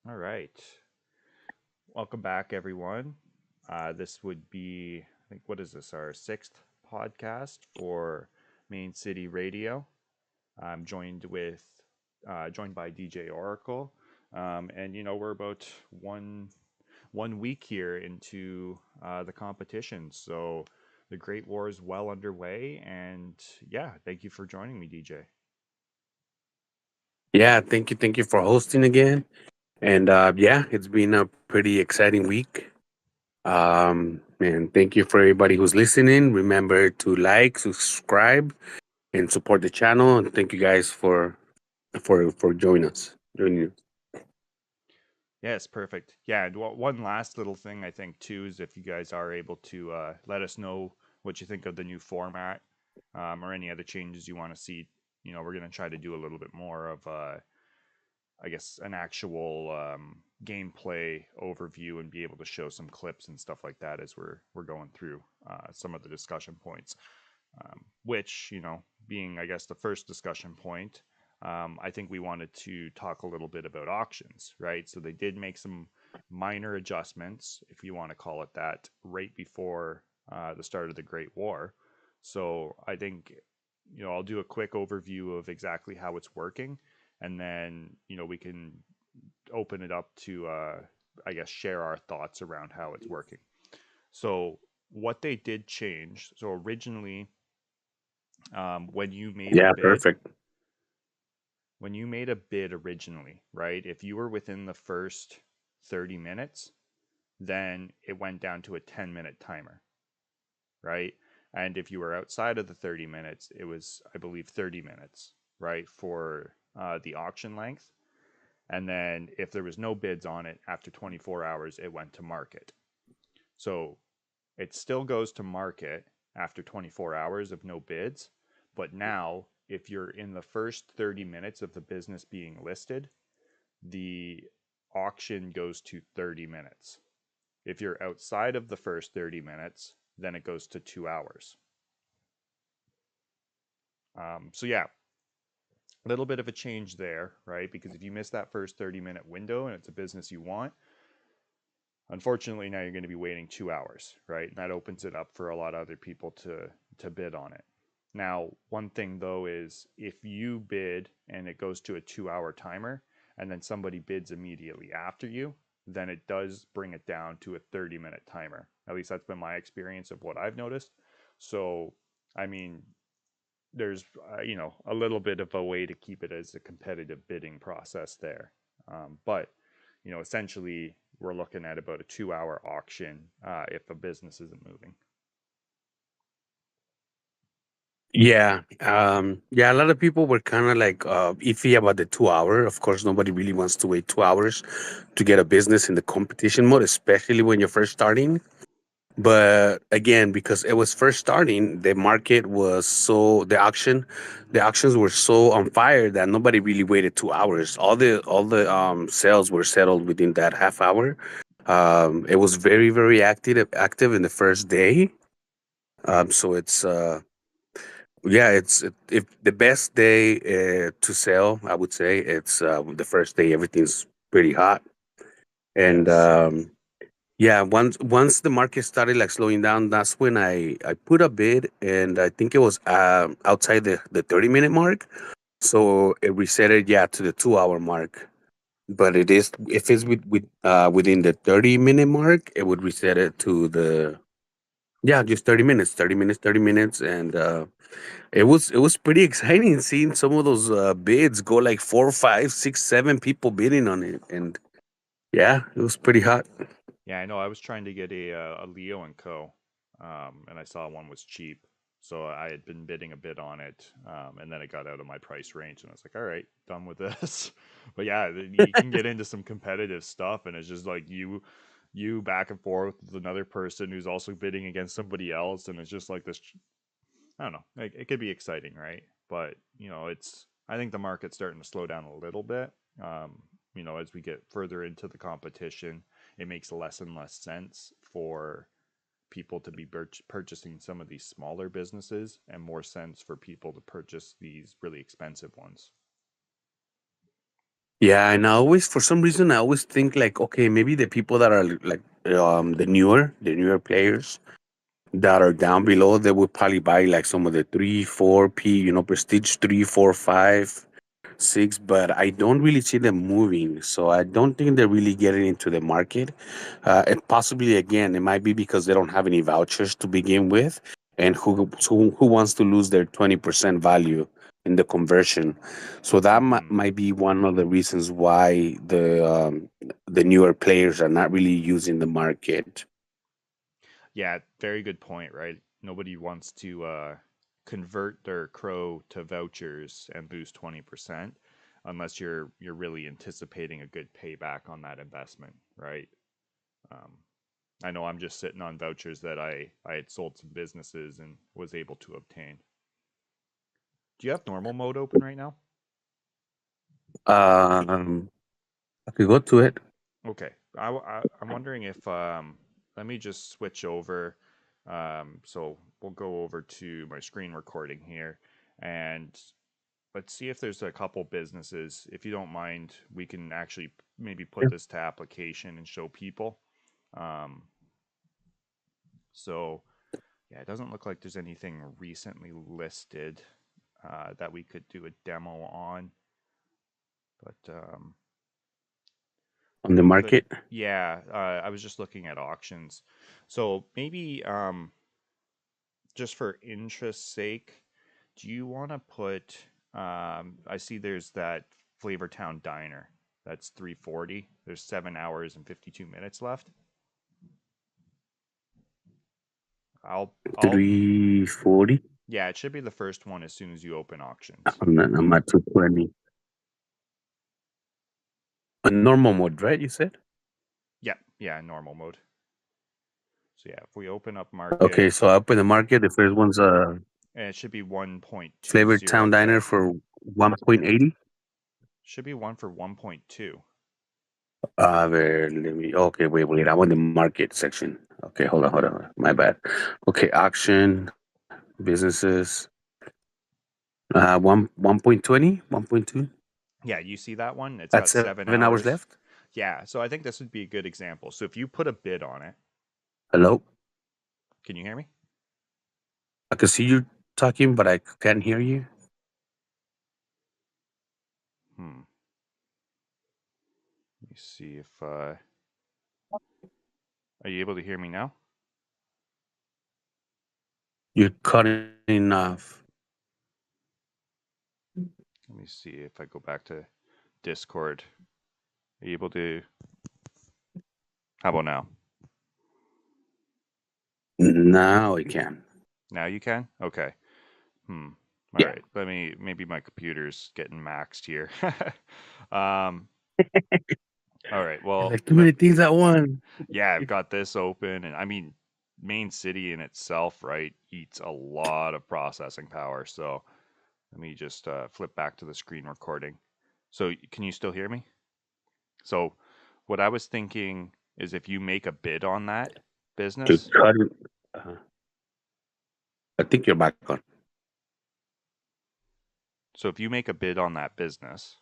All right. Welcome back, everyone. This would be, I think, what is this, our sixth podcast for ManeCity Radio. I'm joined by DJ Oracle. We're about one week here into the competition. So the Great War is well underway. And yeah, thank you for joining me, DJ. Yeah, thank you for hosting again. And yeah, it's been a pretty exciting week. And thank you for everybody who's listening. Remember to like, subscribe, and support the channel. And thank you guys for joining us. Yes, perfect. Yeah, and one last little thing I think too is if you guys are able to let us know what you think of the new format, or any other changes you want to see. We're gonna try to do a little bit more of, I guess, an actual gameplay overview and be able to show some clips and stuff like that as we're going through some of the discussion points. Which, being, I guess, the first discussion point, I think we wanted to talk a little bit about auctions, right? So they did make some minor adjustments, if you want to call it that, right before the start of the Great War. So I think, I'll do a quick overview of exactly how it's working, and then, we can open it up to, I guess, share our thoughts around how it's working. So what they did change, so originally, when you made a Yeah, bid, perfect. originally, right? If you were within the first 30 minutes, then it went down to a 10-minute timer, right? And if you were outside of the 30 minutes, it was, I believe, 30 minutes, right, for the auction length. And then if there was no bids on it after 24 hours, it went to market. So it still goes to market after 24 hours of no bids, but now if you're in the first 30 minutes of the business being listed, the auction goes to 30 minutes. If you're outside of the first 30 minutes, then it goes to 2 hours. So, yeah, a little bit of a change there, right? Because if you miss that first 30-minute window and it's a business you want, unfortunately, now you're going to be waiting 2 hours, right? And that opens it up for a lot of other people to bid on it. Now, one thing though is if you bid and it goes to a 2 hour timer and then somebody bids immediately after you, then it does bring it down to a 30-minute timer. At least that's been my experience of what I've noticed. So, I mean, there's a little bit of a way to keep it as a competitive bidding process there. But essentially, we're looking at about a 2 hour auction if a business isn't moving. Yeah. A lot of people were kind of like iffy about the 2 hour. Of course, nobody really wants to wait 2 hours to get a business in the competition mode, especially when you're first starting. But again, because it was first starting, the auctions were so on fire that nobody really waited 2 hours. All the sales were settled within that half hour. It was very active in the first day. So if the best day to sell, I would say it's the first day. Everything's pretty hot, and Yes. yeah, once the market started like slowing down, that's when I put a bid, and I think it was outside the 30 minute mark, so it reset it, yeah, to the 2 hour mark. But it is if it's within the 30 minute mark, it would reset it to the yeah, just 30 minutes, 30 minutes, 30 minutes, and it was pretty exciting seeing some of those bids go like four, five, six, seven people bidding on it, and yeah, it was pretty hot. Yeah, I know. I was trying to get a Leo and Co. And I saw one was cheap, so I had been bidding a bit on it, and then it got out of my price range, and I was like, all right, done with this. But yeah, you can get into some competitive stuff, and it's just like you back and forth with another person who's also bidding against somebody else, and it's just like this. I don't know. It could be exciting, right? But it's. I think the market's starting to slow down a little bit. As we get further into the competition, it makes less and less sense for people to be purchasing some of these smaller businesses and more sense for people to purchase these really expensive ones. Yeah, and I always, for some reason, I always think like, okay, maybe the people that are like the newer players that are down below, they would probably buy like some of the 3, 4p, prestige 3, 4, 5, 6, but I don't really see them moving. So I don't think they're really getting into the market. And possibly again, it might be because they don't have any vouchers to begin with, and who wants to lose their 20% value in the conversion. So that Hmm. might be one of the reasons why the newer players are not really using the market. Yeah, very good point, right? Nobody wants to convert their crow to vouchers and lose 20% unless you're really anticipating a good payback on that investment, right? Um, I know I'm just sitting on vouchers that I had sold some businesses and was able to obtain. Do you have normal mode open right now? Um, I could go to it. Okay. I'm wondering if let me just switch over. So we'll go over to my screen recording here, and let's see if there's a couple businesses. If you don't mind, we can actually maybe put this to application and show people. Um, so yeah, it doesn't look like there's anything recently listed that we could do a demo on, but On the we could. market. Yeah, I was just looking at auctions. So maybe just for interest's sake, do you want to put? I see there's that Flavortown Diner. That's 340. There's 7 hours and 52 minutes left. I'll. 340. Yeah, it should be the first one as soon as you open auctions. I'm at 220. A normal mode, right? You said. Yeah, yeah, normal mode. So yeah, if we open up Okay, market, so up in the market, the first one's a and it should be flavored town diner 1.20k. for 1.80. Should be one for 1.2. There, let me. Okay, wait. I'm on the market section. Okay, hold on. My bad. Okay, auction businesses. 1.20, 1.2. Yeah, you see that one? It's At got seven 7 hours hours. left. Yeah, so I think this would be a good example. So if you put a bid on it, Hello. can you hear me? I can see you talking, but I can't hear you. Hmm. Let me see if are you able to hear me now? You're cutting off. Let me see if I go back to Discord. Are you able to? How about now? Now I can. Now you can? Okay. Hmm. All Yeah. right. Let me. Maybe my computer's getting maxed here. um. All right. Well, Like too many things at once. yeah, I've got this open, and I mean, ManeCity in itself, right, eats a lot of processing power. So let me just flip back to the screen recording. So can you still hear me? So what I was thinking is if you make a bid on that You're business, cutting. I think you're back on. so if you make a bid on that business,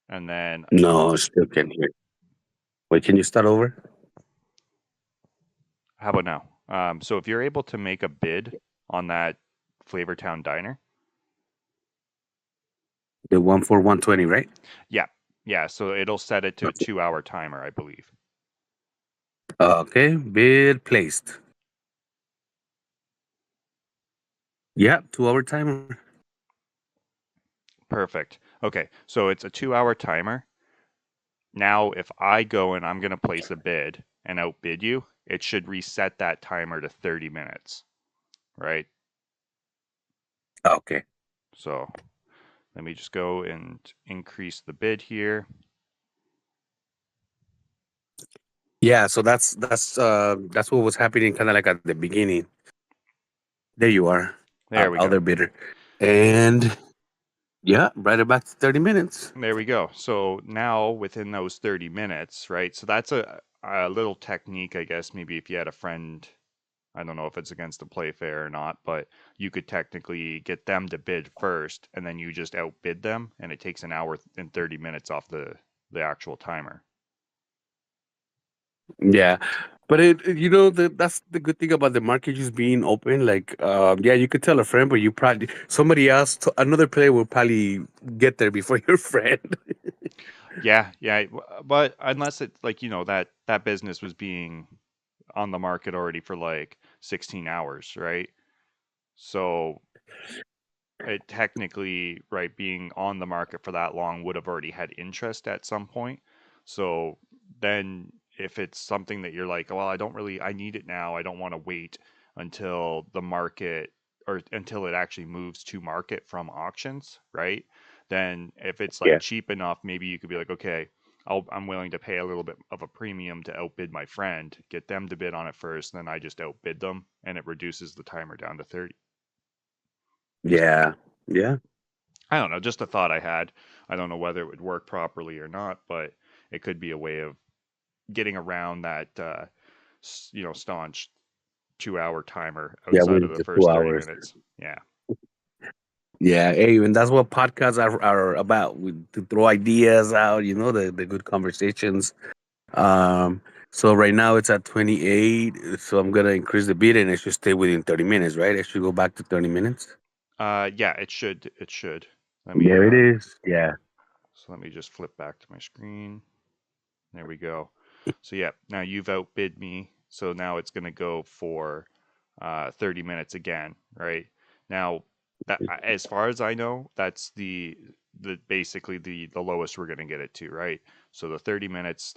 and then No, I still can't hear. Wait, can you start over? how about now? So if you're able to make a bid on that Flavortown Diner, The one for 120, right? yeah, yeah, so it'll set it to a 2 hour timer, I believe. Okay, bid placed. Yeah, 2 hour timer. Perfect. Okay, so it's a 2 hour timer. Now, if I go and I'm going to place a bid and outbid you, it should reset that timer to 30 minutes, right? Okay. So let me just go and increase the bid here. Yeah, so that's what was happening kind of like at the beginning. There you are, There we go. other bidder, and yeah, right about 30 minutes. There we go. So now within those 30 minutes, right? So that's a little technique, I guess, maybe if you had a friend I don't know if it's against the play fair or not, but you could technically get them to bid first, and then you just outbid them, and it takes an hour and 30 minutes off the actual timer. Yeah, but that's the good thing about the market just being open. Like, yeah, you could tell a friend, but you probably somebody else, another player will probably get there before your friend. Yeah, yeah, but unless it's like that business was being on the market already for like 16 hours, right? So it technically, right, being on the market for that long would have already had interest at some point. So then if it's something that you're like, well, I need it now. I don't want to wait until the market or until it actually moves to market from auctions, right? Then if it's like Yeah, cheap enough, maybe you could be like, okay, I'm willing to pay a little bit of a premium to outbid my friend, get them to bid on it first, then I just outbid them and it reduces the timer down to 30. yeah, yeah, I don't know, just a thought I had. I don't know whether it would work properly or not, but it could be a way of getting around that, staunch 2 hour timer yeah. outside of Within the the two first 30 hours. minutes. Yeah. Yeah, hey, and that's what podcasts are about. To throw ideas out, the good conversations. Um, so right now it's at 28. So I'm gonna increase the bid, and it should stay within 30 minutes, right? It should go back to 30 minutes. Yeah, it should. It should. Let me, There it is. Yeah. so let me just flip back to my screen. There we go. So yeah, now you've outbid me. So now it's going to go for 30 minutes again, right? Now that as far as I know, that's the basically the lowest we're going to get it to, right? So the 30 minutes,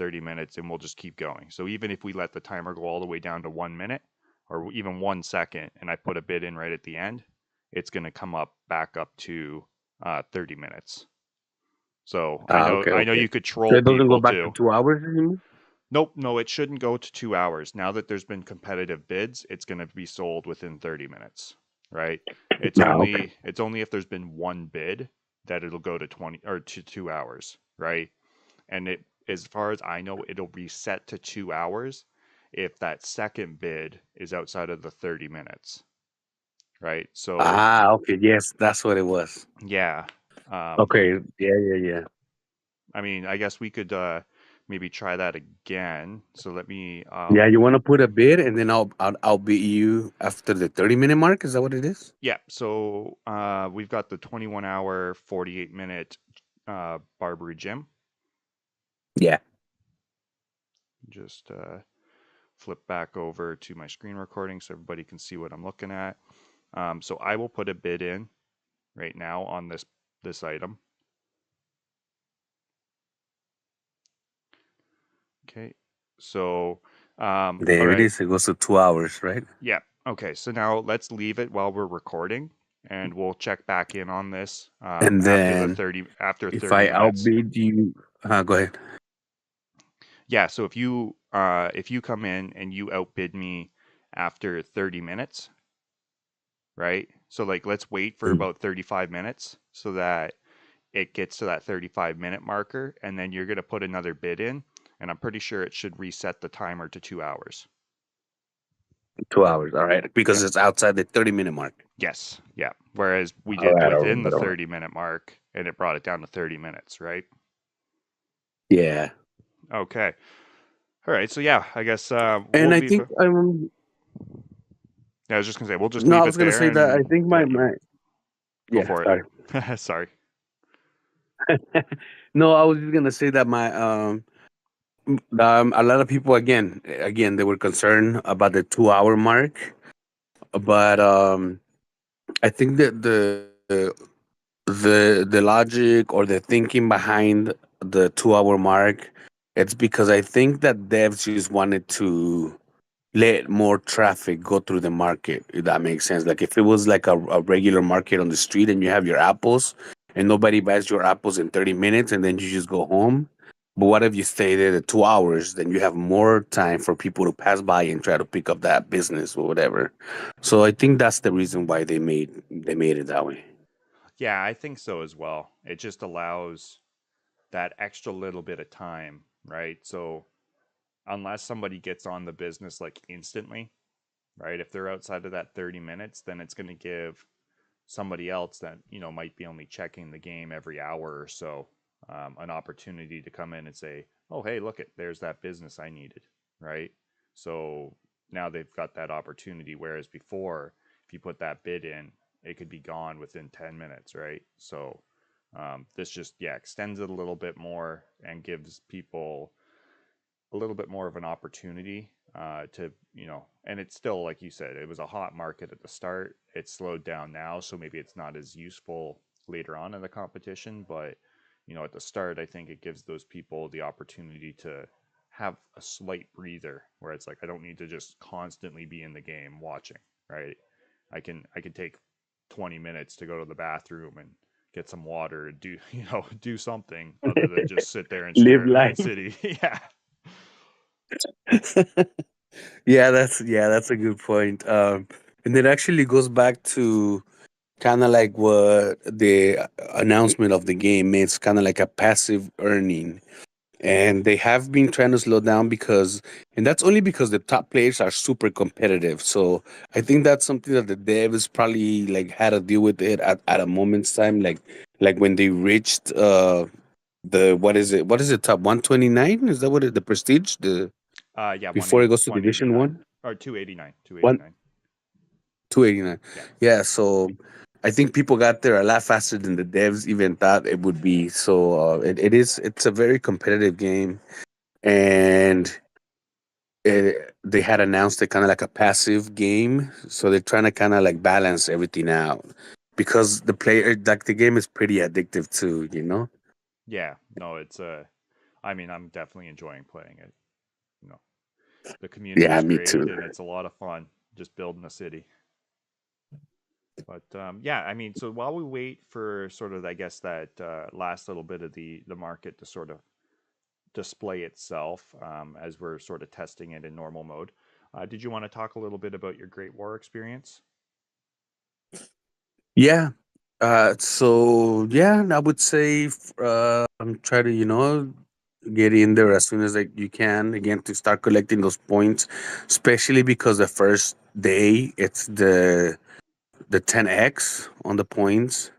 and we'll just keep going. So even if we let the timer go all the way down to 1 minute or even 1 second, and I put a bid in right at the end, it's going to come up back up to 30 minutes. So I Ah, know okay, I know okay. you could So troll it doesn't go people back to too. 2 hours anymore? Nope, no, it shouldn't go to 2 hours. Now that there's been competitive bids, it's going to be sold within 30 minutes, right? It's Ah, okay. only it's only if there's been one bid that it'll go to 20 or to 2 hours, right? And it, as far as I know, it'll reset to 2 hours if that second bid is outside of the 30 minutes, right? So Ah, okay. Yes, that's what it was. yeah, um, Okay. Yeah, yeah, yeah. I mean, I guess we could maybe try that again. So let me Yeah, you want to put a bid, and then I'll beat you after the 30-minute mark. Is that what it is? yeah, so we've got the 21-hour, 48-minute Barbary Gym. Yeah. Just flip back over to my screen recording so everybody can see what I'm looking at. So I will put a bid in right now on this item. Okay, so all There it right, is. It goes to 2 hours, right? yeah, okay. So now let's leave it while we're recording, and we'll check back in on this And then after if 30 I minutes. outbid you, go ahead. Yeah, so if you come in and you outbid me after 30 minutes, right? So like let's wait for Mm, about 35 minutes so that it gets to that 35-minute marker, and then you're going to put another bid in, and I'm pretty sure it should reset the timer to 2 hours. 2 hours. All right. Because Yep. it's outside the 30-minute mark. Yes. Yeah. Whereas we All did right. All within the right. All right. 30-minute mark and it brought it down to 30 minutes, right? Yeah. Okay. All right. So yeah, I guess And we'll I leave. think Yeah, I was just gonna say we'll just no, I leave was it gonna there say that I and think let you my go yeah. for Sorry. it. Sorry. No, I was just gonna say that my a lot of people again they were concerned about the 2 hour mark, but I think that the logic or the thinking behind the 2 hour mark, it's because I think that devs just wanted to let more traffic go through the market, if that makes sense. Like if it was like a regular market on the street and you have your apples and nobody buys your apples in 30 minutes and then you just go home. But what if you stay there the 2 hours? Then you have more time for people to pass by and try to pick up that business or whatever. So I think that's the reason why they made it that way. Yeah, I think so as well. It just allows that extra little bit of time, right? So unless somebody gets on the business like instantly, right? If they're outside of that 30 minutes, then it's going to give somebody else that, might be only checking the game every hour or so, an opportunity to come in and say, oh, hey, look, there's that business I needed, right? So now they've got that opportunity. Whereas before, if you put that bid in, it could be gone within 10 minutes, right? So this just, yeah, extends it a little bit more and gives people a little bit more of an opportunity to, and it's still, like you said, it was a hot market at the start. It's slowed down now, so maybe it's not as useful later on in the competition. But, at the start, I think it gives those people the opportunity to have a slight breather where it's like, I don't need to just constantly be in the game watching, right? I can take 20 minutes to go to the bathroom and get some water, do do something other than just sit there and Live stare at Man life. City. Yeah. Yeah, that's a good point. And it actually goes back to kind of like what the announcement of the game is, kind of like a passive earning. And they have been trying to slow down because, and that's only because the top players are super competitive. So I think that's something that the devs probably like had to deal with it at a moment's time, like when they reached the what is it, top 129? Is that what the prestige, the Yeah, before it goes to division 189 one? or 289, One 289. 289. Yeah. Yeah, so I think people got there a lot faster than the devs even thought it would be. So it's a very competitive game, and they had announced it kind of like a passive game, so they're trying to kind of like balance everything out because the player, like, the game is pretty addictive too, you know. Yeah. No, it's I mean, I'm definitely enjoying playing it. You know, the community Yeah, is me great too. and it's a lot of fun just building a city. But yeah, I mean, so while we wait for sort of, I guess, that last little bit of the market to sort of display itself, as we're sort of testing it in normal mode, did you want to talk a little bit about your Great War experience? Yeah. So yeah, I would say try to, get in there as soon as, like, you can, again, to start collecting those points, especially because the first day it's the 10x on the points.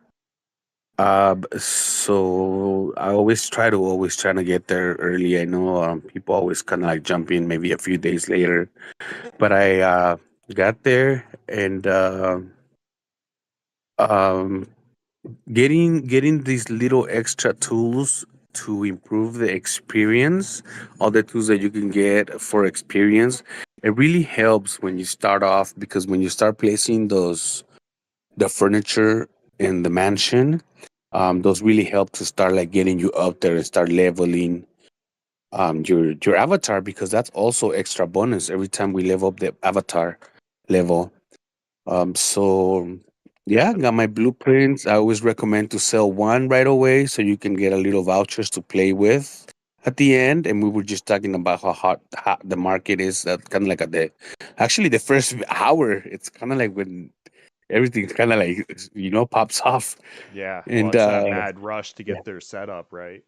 So I always trying to get there early. I know people always kind of like jump in maybe a few days later, but I got there, and um getting these little extra tools to improve the experience, all the tools that you can get for experience, it really helps when you start off, because when you start placing the furniture in the mansion, those really help to start like getting you up there and start leveling your avatar, because that's also extra bonus every time we level up the avatar level. So Yeah, yeah, got my blueprints. I always recommend to sell one right away so you can get a little vouchers to play with at the end. And we were just talking about how hot the market is. That kind of like at the actually the first hour. It's kind of like when everything kind of like, pops off. yeah. Well, And it's that mad rush to yeah, get their setup right.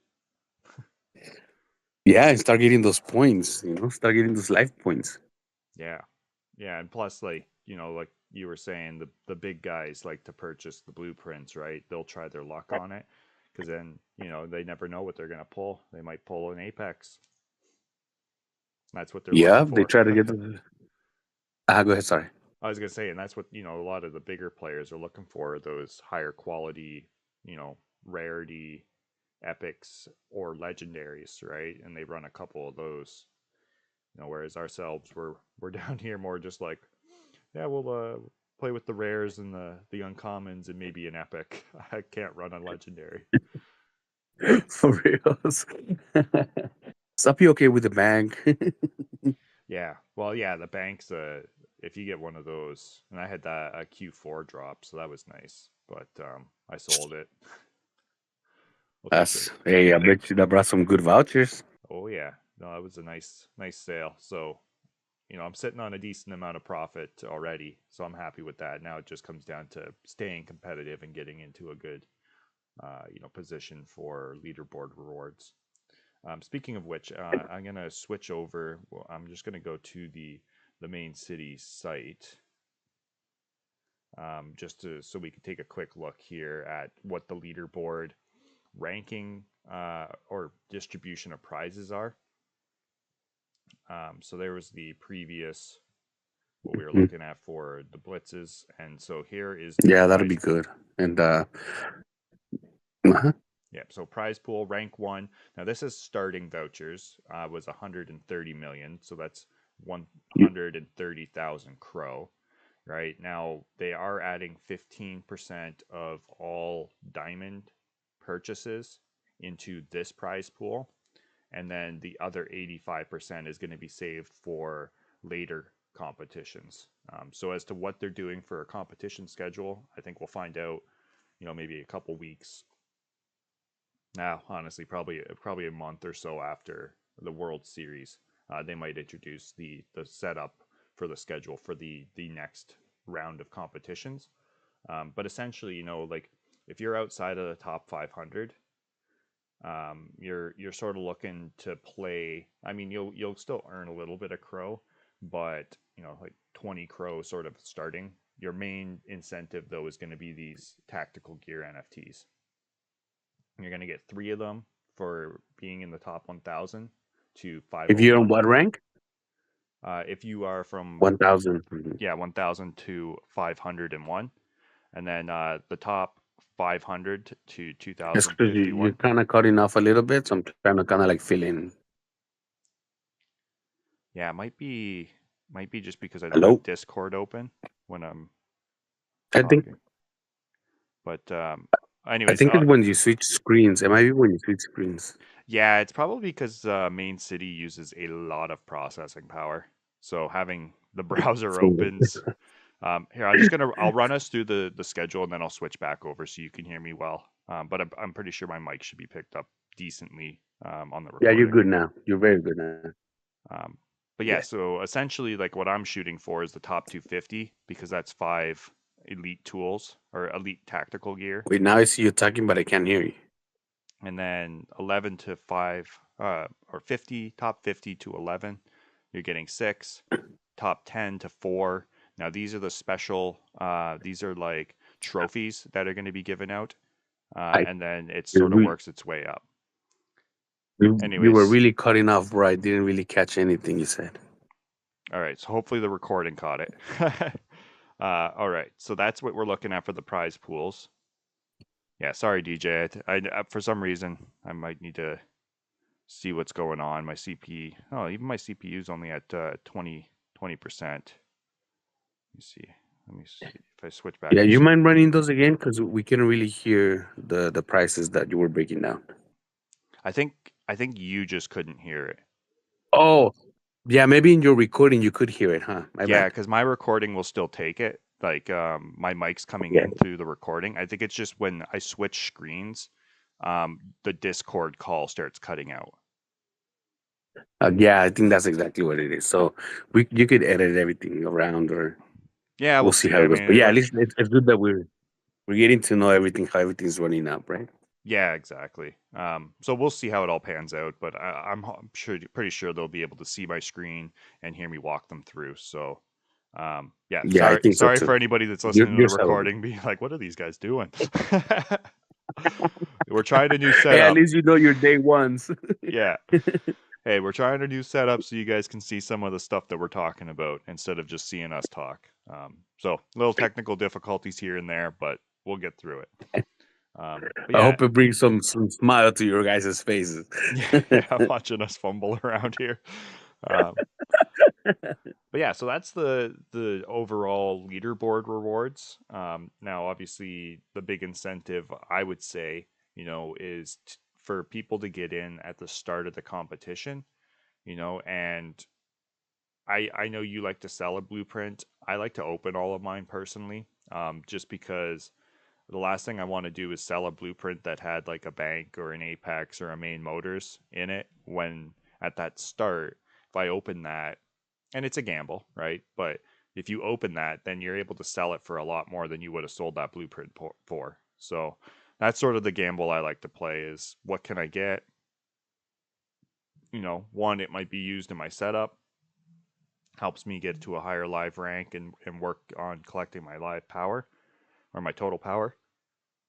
yeah, and start getting those points. Start getting those life points. Yeah. Yeah, and plus, like, like you were saying, the big guys like to purchase the blueprints, right? They'll try their luck on it because then, they never know what they're gonna pull. They might pull an Apex. That's what they're looking Yeah, they for. try to get the. Go ahead. Sorry. I was gonna say, and that's what, a lot of the bigger players are looking for, those higher quality, rarity epics or legendaries, right? And they run a couple of those. Whereas ourselves, we're down here more just like, yeah, we'll play with the rares and the uncommons and maybe an epic. I can't run a legendary. For reals. Stop, you okay with the bank? Yeah, well, yeah, the banks. If you get one of those, and I had that a Q4 drop, so that was nice. But I sold it. We'll take it. Hey, I bet you that brought some good vouchers. Oh yeah, no, that was a nice sale. So I'm sitting on a decent amount of profit already, so I'm happy with that. Now it just comes down to staying competitive and getting into a good, position for leaderboard rewards. Speaking of which, I'm gonna switch over. Well, I'm just gonna go to the the ManeCity site, so we could take a quick look here at what the leaderboard ranking or distribution of prizes are. So there was the previous what we were Mhm. looking at for the blitzes, and so here is the Yeah, that'll prize. be good. And uh-huh. Yeah, so prize pool rank one. Now this is starting vouchers. Was 130 million, so that's 130,000 crow. Right now they are adding 15% of all diamond purchases into this prize pool, and then the other 85% is going to be saved for later competitions. So as to what they're doing for a competition schedule, I think we'll find out. Maybe a couple weeks. Now, honestly, probably a month or so after the World Series, they might introduce the setup for the schedule for the next round of competitions. But essentially, like if you're outside of the top 500, you're sort of looking to play. I mean, you'll still earn a little bit of crow, but like 20 crow sort of starting. Your main incentive though is going to be these tactical gear NFTs. You're going to get 3 of them for being in the top 1,000 to If you're on 501. what rank? If you are from 1,000. 1,000 to 501, and then the top 500 to It's because you're 2,051. kind of cutting off a little bit, so I'm trying to kind of like fill in. Yeah, it might be just because I don't have Hello? Discord open when I'm I think talking. But I anyways, think it's when you switch screens. It might be when you switch screens. yeah, it's probably because ManeCity uses a lot of processing power. So having the browser So, opens. Here, I'll run us through the schedule and then I'll switch back over so you can hear me well. But I'm pretty sure my mic should be picked up decently on the yeah, you're recording. good now. You're very good now. Um, but yeah, Yeah. so essentially, like what I'm shooting for is the top 250 because that's 5 elite tools or elite tactical gear, Wait, now I see you talking, but I can't hear you. and then 11 to 5 or 50 top 50 to 11, you're getting 6. Top 10 to 4. Now these are the special. These are like trophies that are going to be given out, I and then it you're sort of re- works its way up. you were Anyways, really cutting off, bro. I didn't really catch anything you said. all right. So hopefully the recording caught it. All right. So that's what we're looking at for the prize pools. Yeah. Sorry, DJ. For some reason I might need to see what's going on. My CPU. Oh, even my CPU is only at 20%. Let me see. Let me see if I switch back Yeah, to you screen. mind running those again because we couldn't really hear the prices that you were breaking down. I think you just couldn't hear it. Oh, yeah, maybe in your recording you could hear it, huh? My Yeah, bad. because my recording will still take it. Like my mic's coming Yeah, in through the recording. I think it's just when I switch screens, the Discord call starts cutting out. yeah, I think that's exactly what it is. So you could edit everything around, or Yeah, we'll we'll see see. how I it goes. But mean, yeah, at like, least it's good that we're getting to know everything, how everything's running up, right? yeah, exactly. So we'll see how it all pans out. But I'm sure, pretty sure they'll be able to see my screen and hear me walk them through. So, yeah, Yeah, I sorry, think so sorry too. for anybody that's You're, listening to you're the settled. recording, being like, "What are these guys doing?" We're trying a new Hey, at setup. least you know your day ones. Yeah. Hey, we're trying a new setup so you guys can see some of the stuff that we're talking about instead of just seeing us talk. So little technical difficulties here and there, but we'll get through it. But I yeah, hope it brings some smile to your guys' faces. yeah, watching us fumble around here. Um, but yeah, so that's the overall leaderboard rewards. Now, obviously, the big incentive I would say, is for people to get in at the start of the competition. And I know you like to sell a blueprint. I like to open all of mine personally, just because the last thing I want to do is sell a blueprint that had like a bank or an Apex or a Main Motors in it. When at that start, if I open that, and it's a gamble, right? But if you open that, then you're able to sell it for a lot more than you would have sold that blueprint for. So that's sort of the gamble I like to play: is what can I get? One, it might be used in my setup. helps me get to a higher live rank and work on collecting my live power or my total power.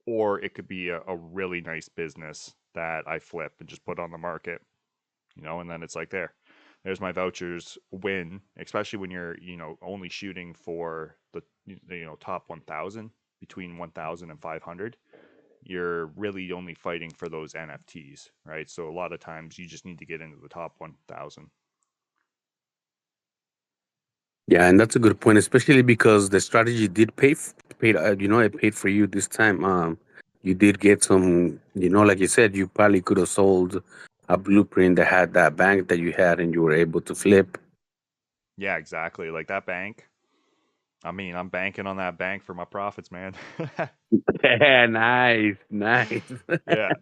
Or it could be a really nice business that I flip and just put on the market, and then it's like there's my vouchers win, especially when you're, only shooting for the, top 1,000, between 1,000 and 500. You're really only fighting for those NFTs, right? So a lot of times you just need to get into the top 1,000. Yeah, and that's a good point, especially because the strategy did paid. It paid for you this time. You did get some. Like you said, you probably could have sold a blueprint that had that bank that you had, and you were able to flip. Yeah, exactly. Like that bank. I mean, I'm banking on that bank for my profits, man. Yeah, nice, nice. Yeah.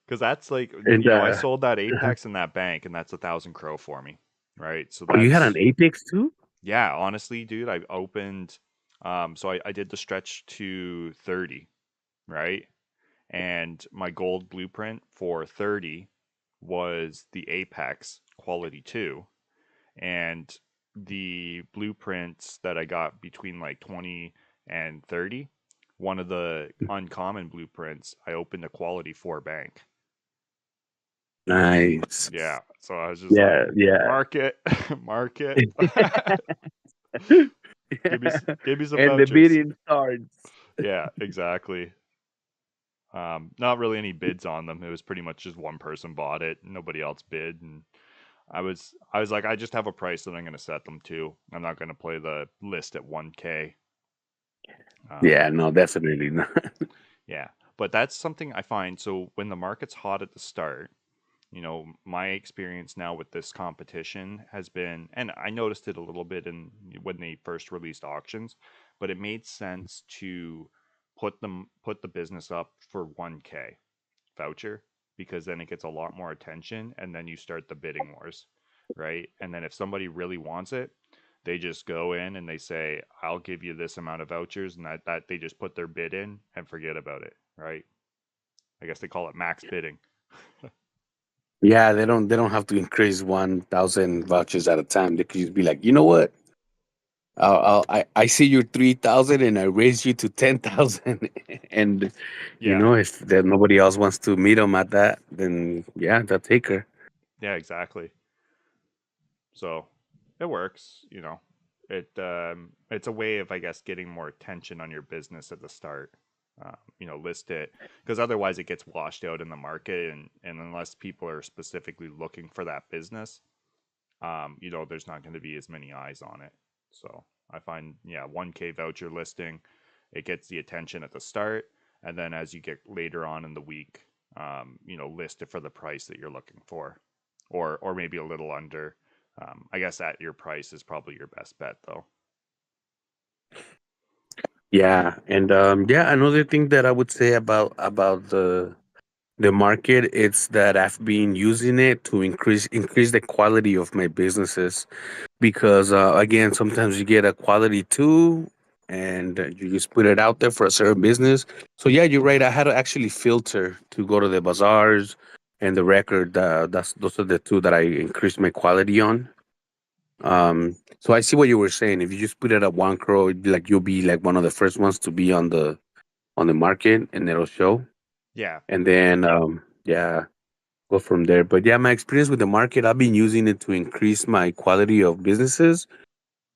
Because that's like, And I sold that Apex in that bank, and that's 1,000 crow for me, right? So oh, you had an that's, Apex too? yeah, honestly, dude, I opened, so I did the stretch to 30, right? And my gold blueprint for 30 was the Apex quality 2. And the blueprints that I got between like 20 and 30, one of the uncommon blueprints, I opened a quality 4 bank. Nice. Yeah. So I was just Yeah, like, yeah. market, market. give me some And the vouchers. bidding starts. Yeah, exactly. Not really any bids on them. It was pretty much just one person bought it, nobody else bid, and I was like, I just have a price that I'm going to set them to. I'm not going to play the list at 1K. Um, Yeah, no, definitely not. yeah, but that's something I find. So when the market's hot at the start, my experience now with this competition has been, and I noticed it a little bit in when they first released auctions, but it made sense to put the business up for 1K voucher, because then it gets a lot more attention, and then you start the bidding wars, right? And then if somebody really wants it, they just go in and they say, I'll give you this amount of vouchers, and that they just put their bid in and forget about it, right? I guess they call it max bidding. Yeah, they don't have to increase 1,000 vouchers at a time. They could just be like, you know what? I see you're 3,000 and I raise you to 10,000. And Yeah, if there nobody else wants to meet them at that, then yeah, they'll take her. yeah, exactly. So it works, it's a way of, I guess, getting more attention on your business at the start. List it, because otherwise it gets washed out in the market, and unless people are specifically looking for that business, there's not going to be as many eyes on it. So I find, yeah, 1K voucher listing, it gets the attention at the start, and then as you get later on in the week, list it for the price that you're looking for, or maybe a little under. I guess at your price is probably your best bet, though. Yeah, and yeah, another thing that I would say about the market, it's that I've been using it to increase the quality of my businesses, because again, sometimes you get a quality two, and you just put it out there for a certain business. So yeah, you're right, I had to actually filter to go to the bazaars and the record. Those are the two that I increased my quality on. So I see what you were saying. If you just put it at 1 crore, like you'll be like one of the first ones to be on the market, and it'll show. Yeah, And then yeah, go from there. But yeah, my experience with the market, I've been using it to increase my quality of businesses,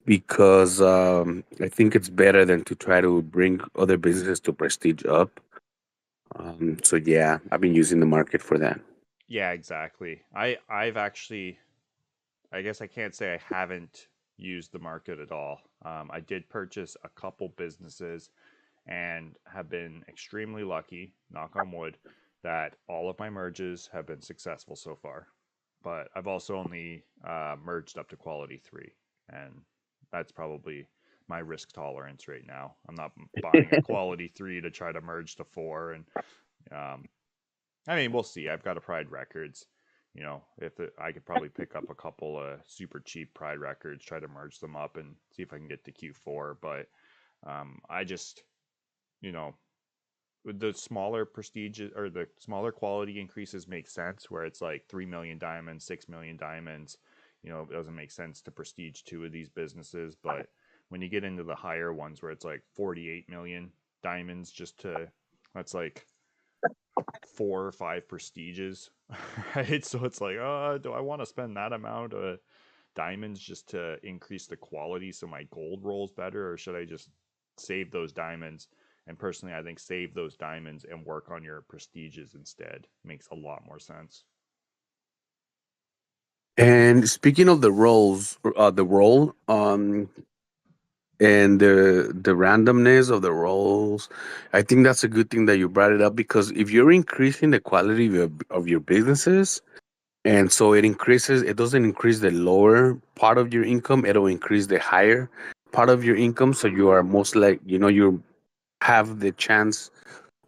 because I think it's better than to try to bring other businesses to prestige up. So yeah, I've been using the market for that. yeah, exactly. I've actually, I guess I can't say I haven't used the market at all. I did purchase a couple businesses and have been extremely lucky, knock on wood, that all of my merges have been successful so far. But I've also only merged up to quality 3, and that's probably my risk tolerance right now. I'm not buying a quality 3 to try to merge to 4, and um, I mean, we'll see. I've got a Pride Records. I could probably pick up a couple of super cheap Pride Records, try to merge them up, and see if I can get to Q4. But I just, you know, with the smaller prestige or the smaller quality increases make sense, where it's like 3 million diamonds, 6 million diamonds. it doesn't make sense to prestige two of these businesses. But when you get into the higher ones where it's like 48 million diamonds, that's like 4 or 5 prestiges, right? So it's like, do I want to spend that amount of diamonds just to increase the quality so my gold rolls better, or should I just save those diamonds? And personally, I think save those diamonds and work on your prestiges instead. Makes a lot more sense. And speaking of the roles, the role, and the randomness of the roles, I think that's a good thing that you brought it up, because if you're increasing the quality of your businesses, and so it doesn't increase the lower part of your income, it'll increase the higher part of your income. So you are most like, you have the chance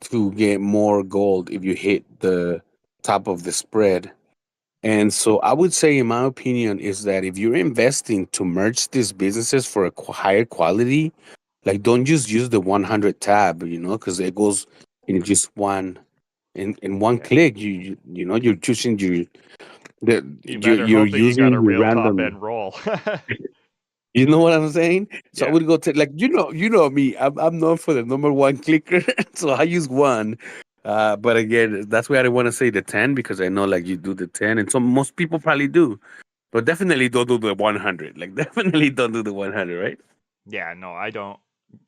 to get more gold if you hit the top of the spread. And so I would say, in my opinion, is that if you're investing to merge these businesses for a higher quality, like, don't just use the 100 tab, because it goes in just in one Yeah. click. You're choosing You better you're hope that you got using a your real top random. end roll. You know what I'm saying? So I Yeah. would go to, like, me. I'm known for the number one clicker, so I use one. But again, that's why I don't want to say the 10, because I know, like, you do the 10, and so most people probably do. But definitely don't do the 100. Like, definitely don't do the 100, right? Yeah, no, I don't.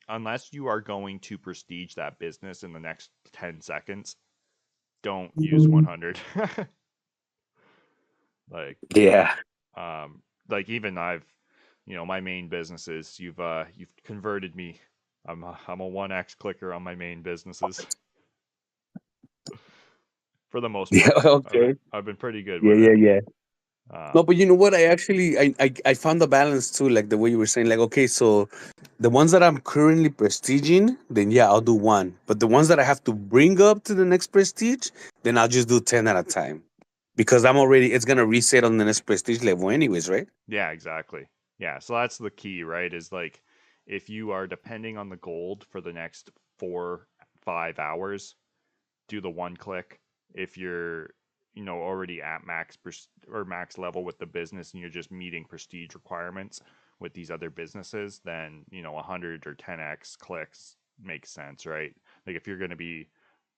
Unless you are going to prestige that business in the next 10 seconds, don't use Mm. 100. like, Yeah. um, like even my main businesses, you've converted me. I'm a 1x clicker on my main businesses for the most Yeah. part. Okay. I've been pretty good Yeah. with Yeah. it. Yeah. No, Um, but you know what? I actually I found the balance too, like the way you were saying, like, okay, so the ones that I'm currently prestiging, then yeah, I'll do one. But the ones that I have to bring up to the next prestige, then I'll just do 10 at a time. Because it's gonna reset on the next prestige level anyways, right? yeah, exactly. Yeah, so that's the key, right? Is like if you are depending on the gold for the next 4 5 hours, do the one click. If you're already at or max level with the business and you're just meeting prestige requirements with these other businesses, then 100 or 10x clicks makes sense, right? Like if you're going to be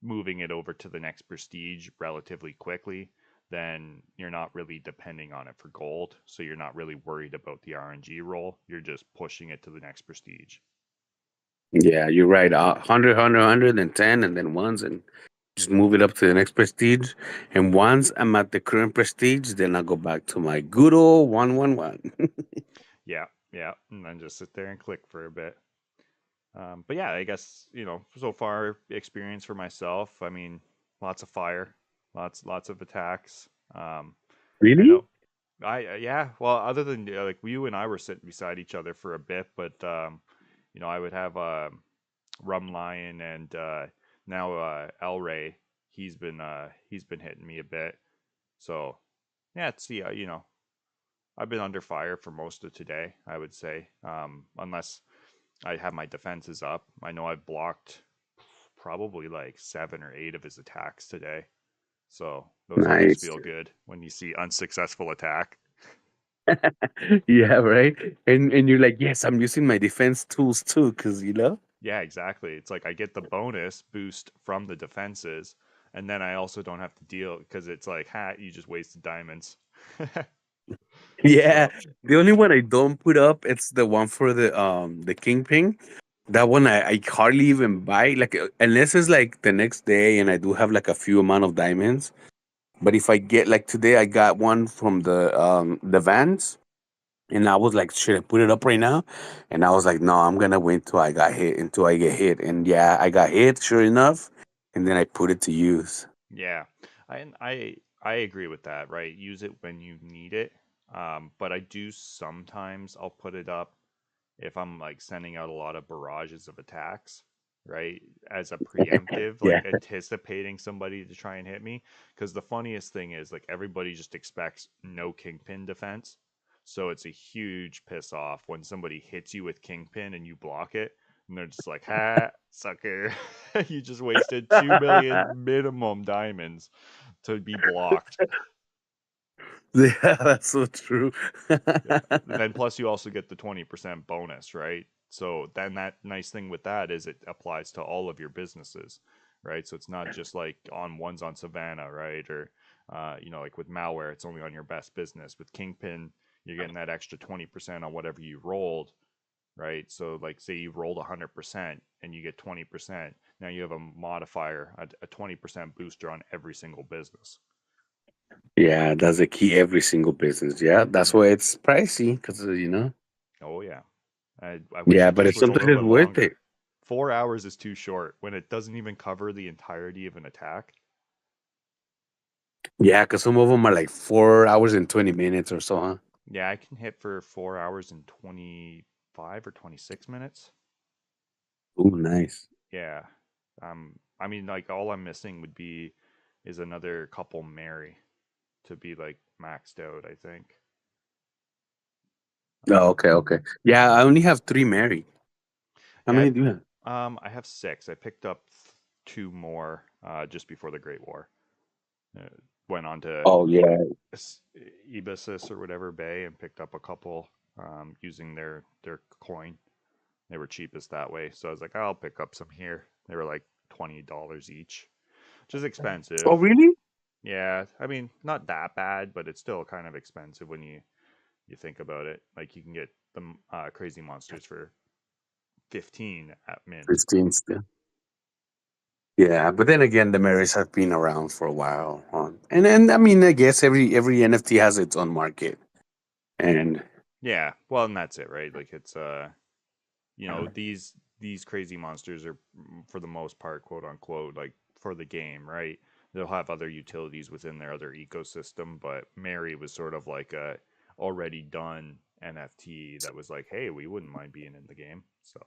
moving it over to the next prestige relatively quickly, then you're not really depending on it for gold, so you're not really worried about the RNG roll. You're just pushing it to the next prestige. Yeah, you're right. 100, and 10, and then ones, and just move it up to the next prestige. And once I'm at the current prestige, then I'll go back to my good old 111. Yeah, yeah, and then just sit there and click for a bit. But yeah, I guess so far experience for myself. I mean, lots of fire, lots of attacks. I Really? know. Yeah. Well, other than like you and I were sitting beside each other for a bit, but I would have Rum Lion and now El Ray. He's been hitting me a bit. So yeah, it's I've been under fire for most of today. I would say, unless I have my defenses up. I know I've blocked probably like 7 or 8 of his attacks today. So those always Nice. feel good when you see unsuccessful attack. Yeah, right. And you're like, yes, I'm using my defense tools too, because Yeah, exactly. It's like I get the bonus boost from the defenses, and then I also don't have to deal because it's like, you just wasted diamonds. Yeah. so The only one I don't put up, it's the one for the kingpin. That one I hardly even buy, like, unless it's like the next day and I do have like a few amount of diamonds. But if I get, like, today, I got one from the Vans, and I was like, should I put it up right now? And I was like, no, I'm gonna wait until I get hit. And yeah, I got hit, sure enough, and then I put it to use. yeah, I agree with that. Right, use it when you need it. But I do sometimes I'll put it up if I'm like sending out a lot of barrages of attacks, right? As a preemptive, Yeah. like anticipating somebody to try and hit me. Because the funniest thing is, like, everybody just expects no kingpin defense. So it's a huge piss off when somebody hits you with kingpin and you block it. And they're just like, sucker. You just wasted 2 million minimum diamonds to be blocked. Yeah, that's so true. Yeah. Then plus you also get the 20% bonus, right? So then that nice thing with that is it applies to all of your businesses, right? So it's not just like on ones on Savannah, right? Or like with malware, it's only on your best business. With Kingpin, you're getting that extra 20% on whatever you rolled, right? So like say you rolled 100% and you get 20%. Now you have a modifier, a 20% booster on every single business. Yeah, that's the key. Every single business. Yeah, that's Yeah. why it's pricey because. Oh yeah. I wish Yeah, it but just it's was a sometimes little it's bit worth longer. it. 4 hours is too short when it doesn't even cover the entirety of an attack. Yeah, because some of them are like 4 hours and 20 minutes or so, huh? Yeah, I can hit for 4 hours and 25 or 26 minutes. Oh, nice. Yeah. I mean, like all I'm missing is another couple Mary to be like maxed out, I think. Oh, okay, okay. Yeah, I only have three married. How Yeah, many do you have? I have six. I picked up two more just before the Great War. Uh, Went on to Oh, yeah. Es- Ebasis or whatever Bay and picked up a couple using their coin. They were cheapest that way, so I was like, I'll pick up some here. They were like $20 each, which is Oh, expensive. really? Yeah, I mean, not that bad, but it's still kind of expensive when you think about it. Like you can get the Crazy Monsters for 15 at mint. 15 still. Yeah, but then again, the Marys have been around for a while. And I mean, I guess every NFT has its own market. And Yeah, well, and that's it, right? Like it's these crazy monsters are for the most part, quote unquote, like for the game, right? They'll have other utilities within their other ecosystem, but Mary was sort of like a already done NFT that was like, hey, we wouldn't mind being in the game. So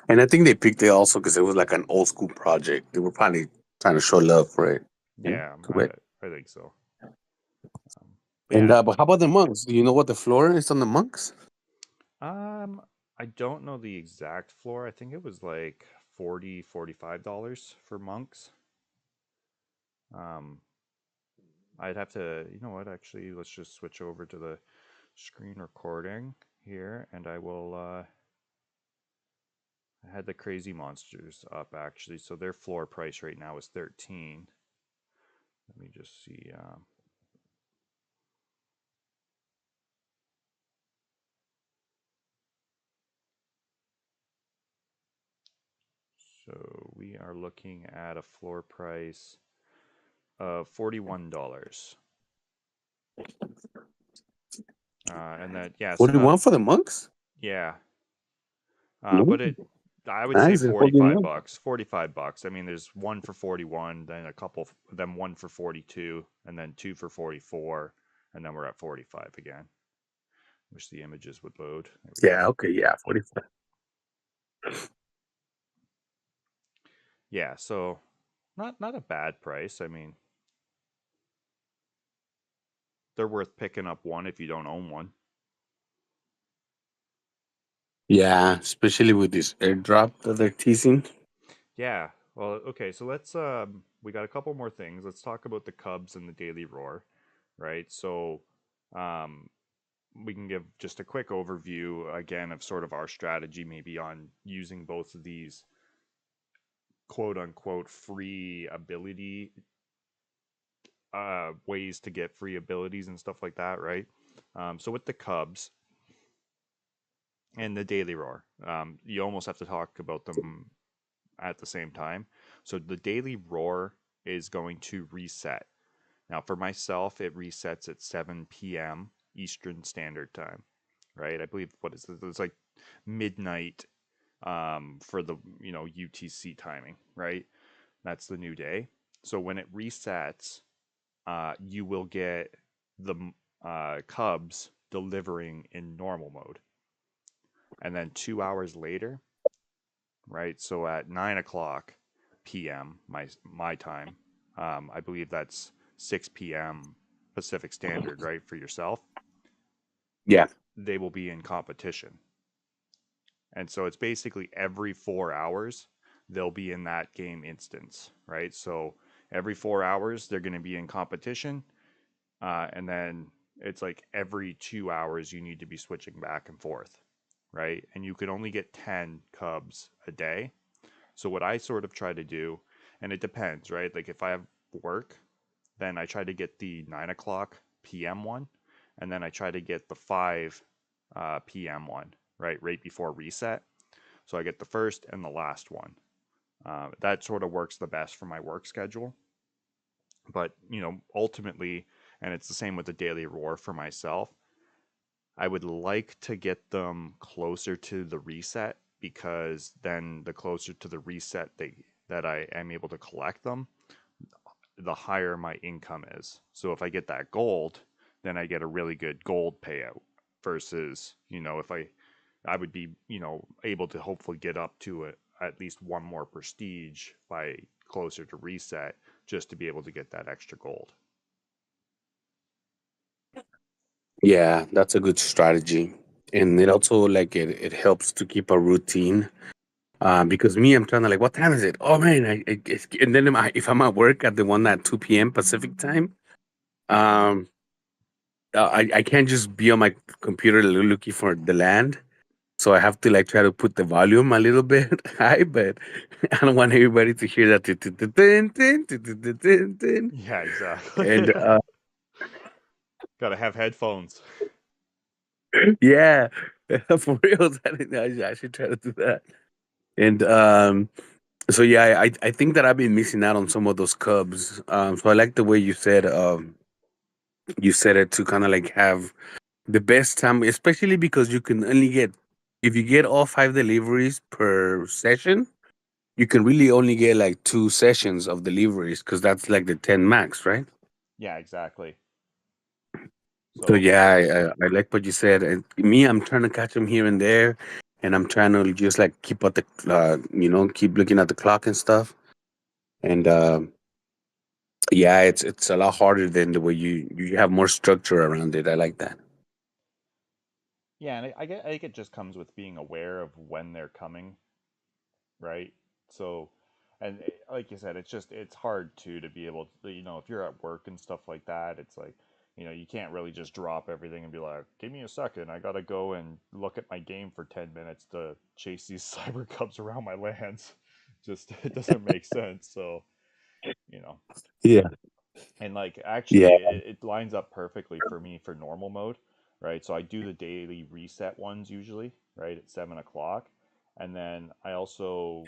and I think they picked it also because it was like an old school project. They were probably trying to show love for it. Yeah, yeah, to it. I think so. But And yeah, but how about the monks? Do you know what the floor is on the monks? um, I don't know the exact floor. I think it was like 45 dollars for monks. Um, I'd have to, you know what, actually, let's just switch over to the screen recording here and I will, I had the Crazy Monsters up actually, so their floor price right now is 13. Let me just see. So we are looking at a floor price of $41. And that, yeah, so not, 41 for the monks? yeah, No. but I would say Nice. They're holding 45 up. bucks. 45 bucks. I mean, there's one for 41, then a couple, then one for 42, and then two for 44, and then we're at 45 again. Wish the images would load. There we Yeah, go. okay, yeah, 45. Yeah, so not a bad price. I mean, they're worth picking up one if you don't own one. Yeah, especially with this airdrop that they're teasing. Yeah. Well, okay, so let's we got a couple more things. Let's talk about the Cubs and the Daily Roar, right? So um we can give just a quick overview again of sort of our strategy maybe on using both of these quote unquote free ability ways to get free abilities and stuff like that, right? So with the Cubs and the Daily Roar, you almost have to talk about them at the same time. So the Daily Roar is going to reset. Now, for myself, it resets at 7 p.m. Eastern Standard Time, right? I believe what is it? It's like midnight for the UTC timing, right? That's the new day. So when it resets, you will get the Cubs delivering in normal mode, and then 2 hours later, right? So at 9 o'clock p.m. my time, I believe that's 6 p.m. Pacific Standard, right, for yourself. Yeah. They will be in competition, and so it's basically every 4 hours they'll be in that game instance, right? So every 4 hours they're going to be in competition. and then it's like every 2 hours you need to be switching back and forth, right? And you can only get 10 cubs a day. So what I sort of try to do, and it depends, right? Like if I have work, then I try to get the 9 o'clock p.m. one, and then I try to get the 5 p.m. one, right before reset. So I get the first and the last one. That sort of works the best for my work schedule. But ultimately, and it's the same with the daily roar for myself. I would like to get them closer to the reset because then the closer to the reset that I am able to collect them, the higher my income is. So if I get that gold, then I get a really good gold payout versus, if I would be, able to hopefully get up to at least one more prestige by closer to reset just to be able to get that extra gold. Yeah, that's a good strategy. And it also like it helps to keep a routine. Because me, I'm trying to like, what time is it? Oh man, and then if I'm at work at the one at 2 p.m. Pacific time, um, I can't just be on my computer looking for the land. So I have to like try to put the volume a little bit high, but I don't want everybody to hear that. Yeah, And exactly. Gotta have headphones. yeah, for real, I should try to do that. And so yeah, I think that I've been missing out on some of those cubs. So I like the way you said it to kind of like have the best time, especially because you can only get if you get all 5 deliveries per session, you can really only get like 2 sessions of deliveries because that's like the 10 max, right? Yeah, exactly. So So yeah, I like what you said. And me, I'm trying to catch them here and there, and I'm trying to just like keep at the keep looking at the clock and stuff. And yeah, it's a lot harder than the way you have more structure around it. I like that. yeah, and I think it just comes with being aware of when they're coming, right? So, and like you said, it's hard too to be able to, if you're at work and stuff like that, it's like, you can't really just drop everything and be like, give me a second, I gotta go and look at my game for 10 minutes to chase these cyber cubs around my lands. Just it doesn't make sense. So, you know, Yeah, and like yeah, actually it lines up perfectly for me for normal mode, right? So I do the daily reset ones usually, right, at 7 o'clock, and then I also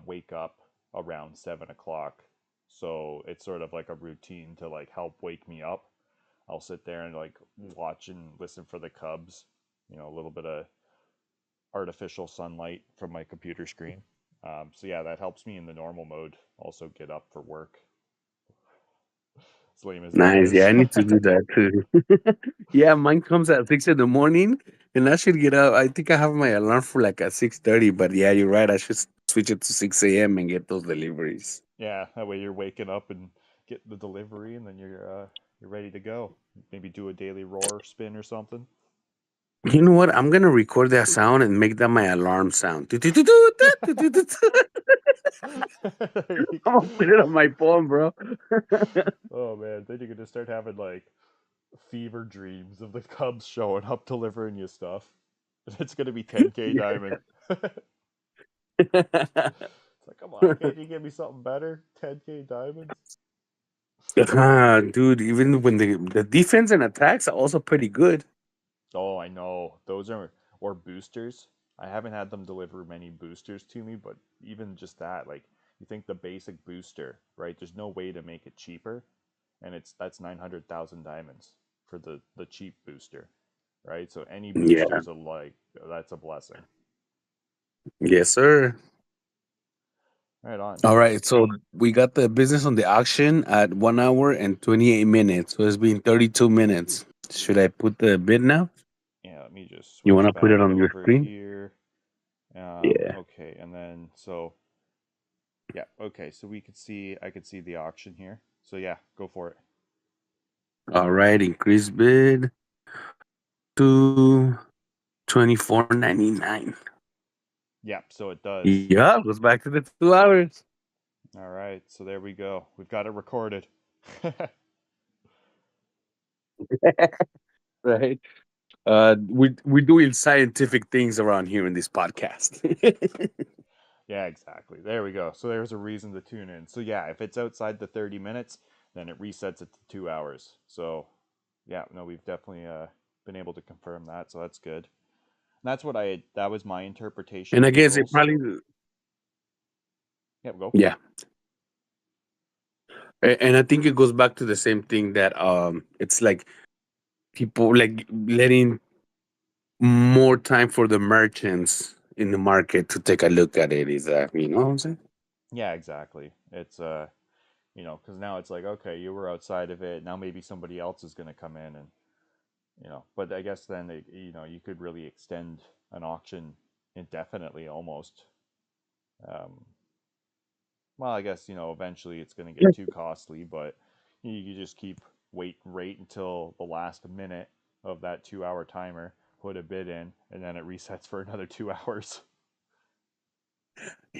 wake up around 7 o'clock. So it's sort of like a routine to like help wake me up. I'll sit there and like watch and listen for the cubs, a little bit of artificial sunlight from my computer screen. So yeah, that helps me in the normal mode also get up for work, as lame as that nice. Yeah, is. I need to do that too. Yeah, mine comes at 6 in the morning, and I should get up. I think I have my alarm for like at 6:30. But yeah, you're right. I should switch it to 6 a.m. and get those deliveries. Yeah, that way you're waking up and get the delivery, and then you're ready to go. Maybe do a daily roar spin or something. You know what? I'm gonna record that sound and make that my alarm sound. I'm gonna put it on my phone, bro. Oh man, then you're gonna start having like fever dreams of the Cubs showing up delivering you stuff. It's gonna be 10K diamond. It's like, come on, can't you give me something better? 10K diamonds. Dude, even when the defense and attacks are also pretty good. Oh, I know. Those are or boosters. I haven't had them deliver many boosters to me, but even just that, like you think the basic booster, right? There's no way to make it cheaper, and that's 900,000 diamonds for the cheap booster, right? So any Yeah. boosters are like that's a blessing. Yes, sir. Right on. All right. So we got the business on the auction at 1 hour and 28 minutes. So it's been 32 minutes. Should I put the bid now? Yeah, let me just You want switch to put it back on your over screen? here. Yeah. Okay, and then so yeah, okay, so I could see the auction here. So yeah, go for it. All right. Increase bid to 24.99. Yeah, so it does. Yeah. Goes back to the 2 hours. All right, so there we go. We've got it recorded. Right. We're doing scientific things around here in this podcast. Yeah, exactly. There we go. So there's a reason to tune in. So yeah, if it's outside the 30 minutes, then it resets it to 2 hours. So yeah, no, we've definitely been able to confirm that. So that's good. And that's what that was my interpretation And of I the guess it rules. probably, Yeah, go. yeah. And I think it goes back to the same thing that it's like people like letting more time for the merchants in the market to take a look at it. Is that, you know what I'm saying? Yeah, exactly. It's because now it's like, okay, you were outside of it. Now maybe somebody else is going to come in and, but I guess then, you could really extend an auction indefinitely almost. Um, well, I guess, eventually it's going to get too costly, but you just wait until the last minute of that 2 hour timer, put a bid in, and then it resets for another 2 hours.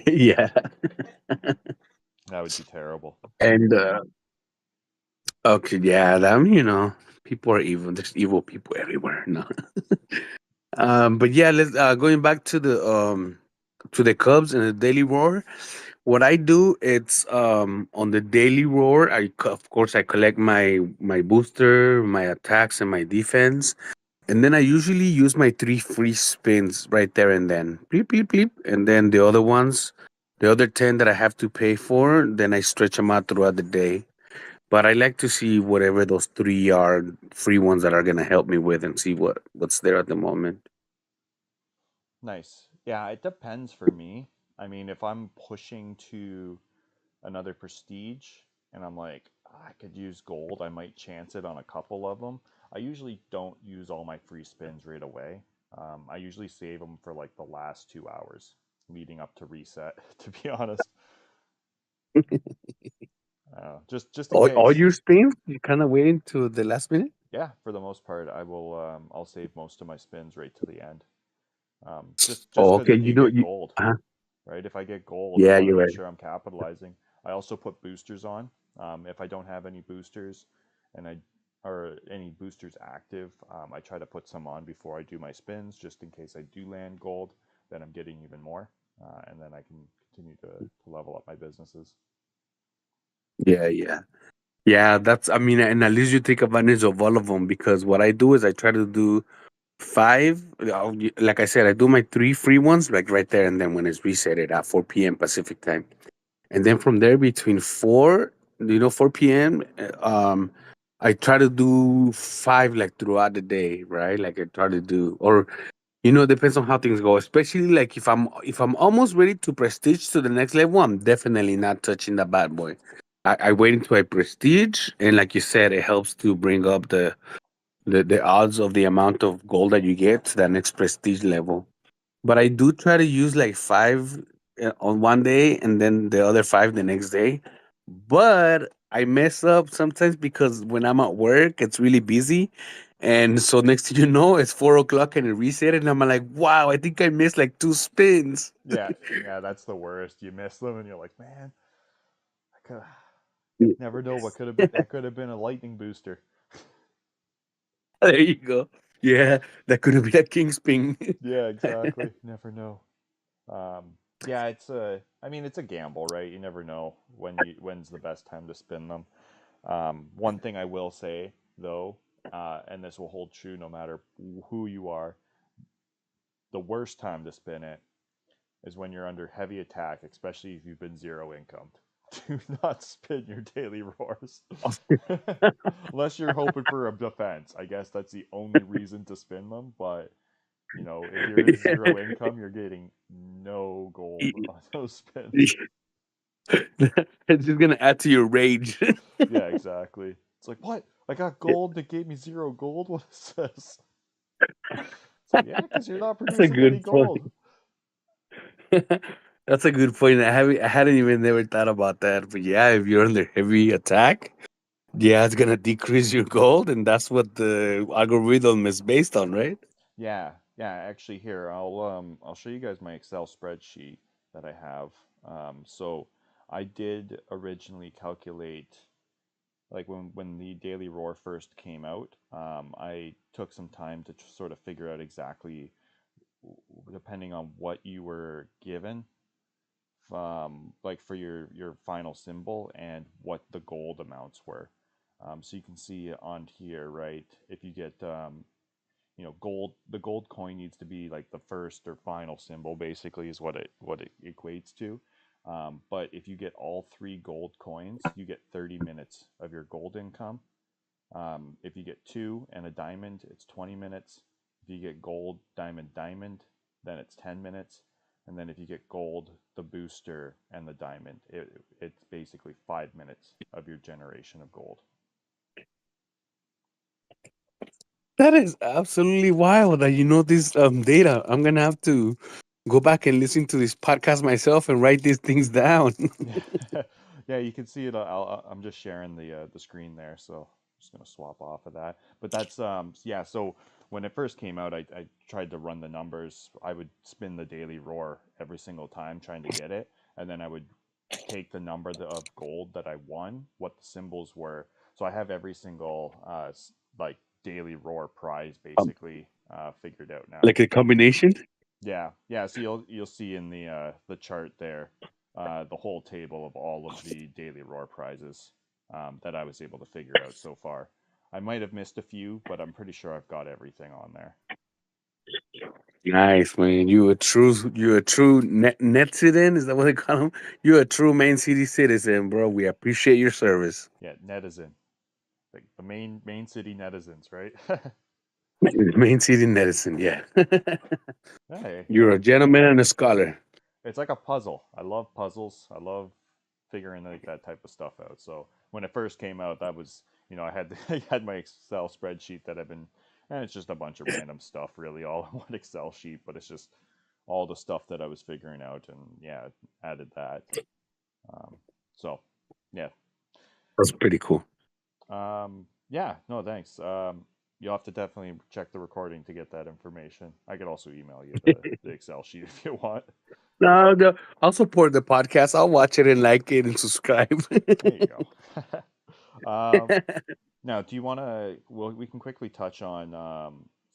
Yeah. That would be terrible. And okay, yeah, people are evil. There's evil people everywhere. No. But yeah, let's going back to the Cubs and the daily roar. What I do, it's on the daily roar. Of course I collect my booster, my attacks, and my defense, and then I usually use my three free spins right there and then, bleep bleep bleep, and then the other 10 that I have to pay for, then I stretch them out throughout the day. But I like to see whatever those three are free ones that are gonna help me with, and see what's there at the moment. Nice. Yeah, it depends for me. I mean, if I'm pushing to another prestige and I'm like, I could use gold, I might chance it on a couple of them. I usually don't use all my free spins right away. I usually save them for like the last 2 hours leading up to reset, to be honest. Just in All case. your spins, you kind of waiting to the last minute. Yeah, for the most part, I'll save most of my spins right to the end. Just Oh, because okay. if You you know get you. gold, right? If I get gold, I Yeah, want to you're make right. sure I'm capitalizing. I also put boosters on. If I don't have any boosters, and I or any boosters active, I try to put some on before I do my spins, just in case I do land gold. Then I'm getting even more, and then I can continue to level up my businesses. Yeah, yeah. Yeah, that's, I mean, and at least you take advantage of all of them, because what I do is I try to do five. Like I said, I do my three free ones, like right there, and then when it's reset it at 4 p.m. Pacific time. And then from there, between 4 p.m., I try to do five like throughout the day, right? Like I try to do, or it depends on how things go. Especially like if I'm almost ready to prestige to the next level, I'm definitely not touching the bad boy. I wait until I prestige, and like you said, it helps to bring up the odds of the amount of gold that you get to that next prestige level. But I do try to use like five on one day and then the other five the next day. But I mess up sometimes because when I'm at work, it's really busy. And so next thing you know, it's 4 o'clock and it reset. And I'm like, wow, I think I missed like two spins. Yeah, yeah, that's the worst. You miss them, and you're like, man, I could never know what could have been. That could have been a lightning booster. There you go. Yeah, that could have been a king spin. Yeah, exactly. Never know. Um, yeah, I mean, it's a gamble, right? You never know when's the best time to spin them. One thing I will say though, and this will hold true no matter who you are, the worst time to spin it is when you're under heavy attack, especially if you've been zero income. Do not spin your daily roars. Unless you're hoping for a defense. I guess that's the only reason to spin them, but if you're in zero income, you're getting no gold on those spins. It's just gonna add to your rage. Yeah, exactly. It's like, what? I got gold that gave me zero gold? What is this? It's like, yeah, because you're not That's a producing any good point. gold. That's a good point. I hadn't even never thought about that. But yeah, if you're under heavy attack, yeah, it's gonna decrease your gold, and that's what the algorithm is based on, right? Yeah, yeah. Actually, here I'll show you guys my Excel spreadsheet that I have. So I did originally calculate. like when the Daily Roar first came out, I took some time to sort of figure out exactly, depending on what you were given, like for your final symbol and what the gold amounts were. So you can see on here, right? If you get gold, the gold coin needs to be like the first or final symbol, basically, is what it equates to. But if you get all three gold coins, you get 30 minutes of your gold income. If you get two and a diamond, it's 20 minutes. If you get gold, diamond, diamond, then it's 10 minutes. And then if you get gold, the booster, and the diamond, it's basically 5 minutes of your generation of gold. That is absolutely wild that you know this data. I'm gonna have to go back and listen to this podcast myself and write these things down. Yeah, you can see it. I'm just sharing the screen there, so I'm just gonna swap off of that. But that's yeah. So when it first came out, I tried to run the numbers. I would spin the daily roar every single time trying to get it, and then I would take the number of gold that I won, what the symbols were. So I have every single like daily roar prize basically figured out now. Like a combination. Yeah, yeah. So you'll see in the chart there, the whole table of all of the daily roar prizes that I was able to figure out so far. I might have missed a few, but I'm pretty sure I've got everything on there. Nice, man. You a true net citizen. Is that what they call them? You're a true main city citizen, bro. We appreciate your service. Yeah, netizen, like the main city netizens, right? Main city medicine, yeah. Hey, You're a gentleman and a scholar. it's like a puzzle. I love puzzles. I love figuring like that type of stuff out. So when it first came out, that was I had I had my Excel spreadsheet that I've been, and it's just a bunch of random stuff, really, all in one Excel sheet. But it's just all the stuff that I was figuring out, and yeah, added that. Um, so yeah, That's pretty cool. yeah, no, thanks. You'll have to definitely check the recording to get that information. I could also email you the Excel sheet if you want. No, no, I'll support the podcast. I'll watch it and like it and subscribe. There you go. Now, do you want to? Well, we can quickly touch on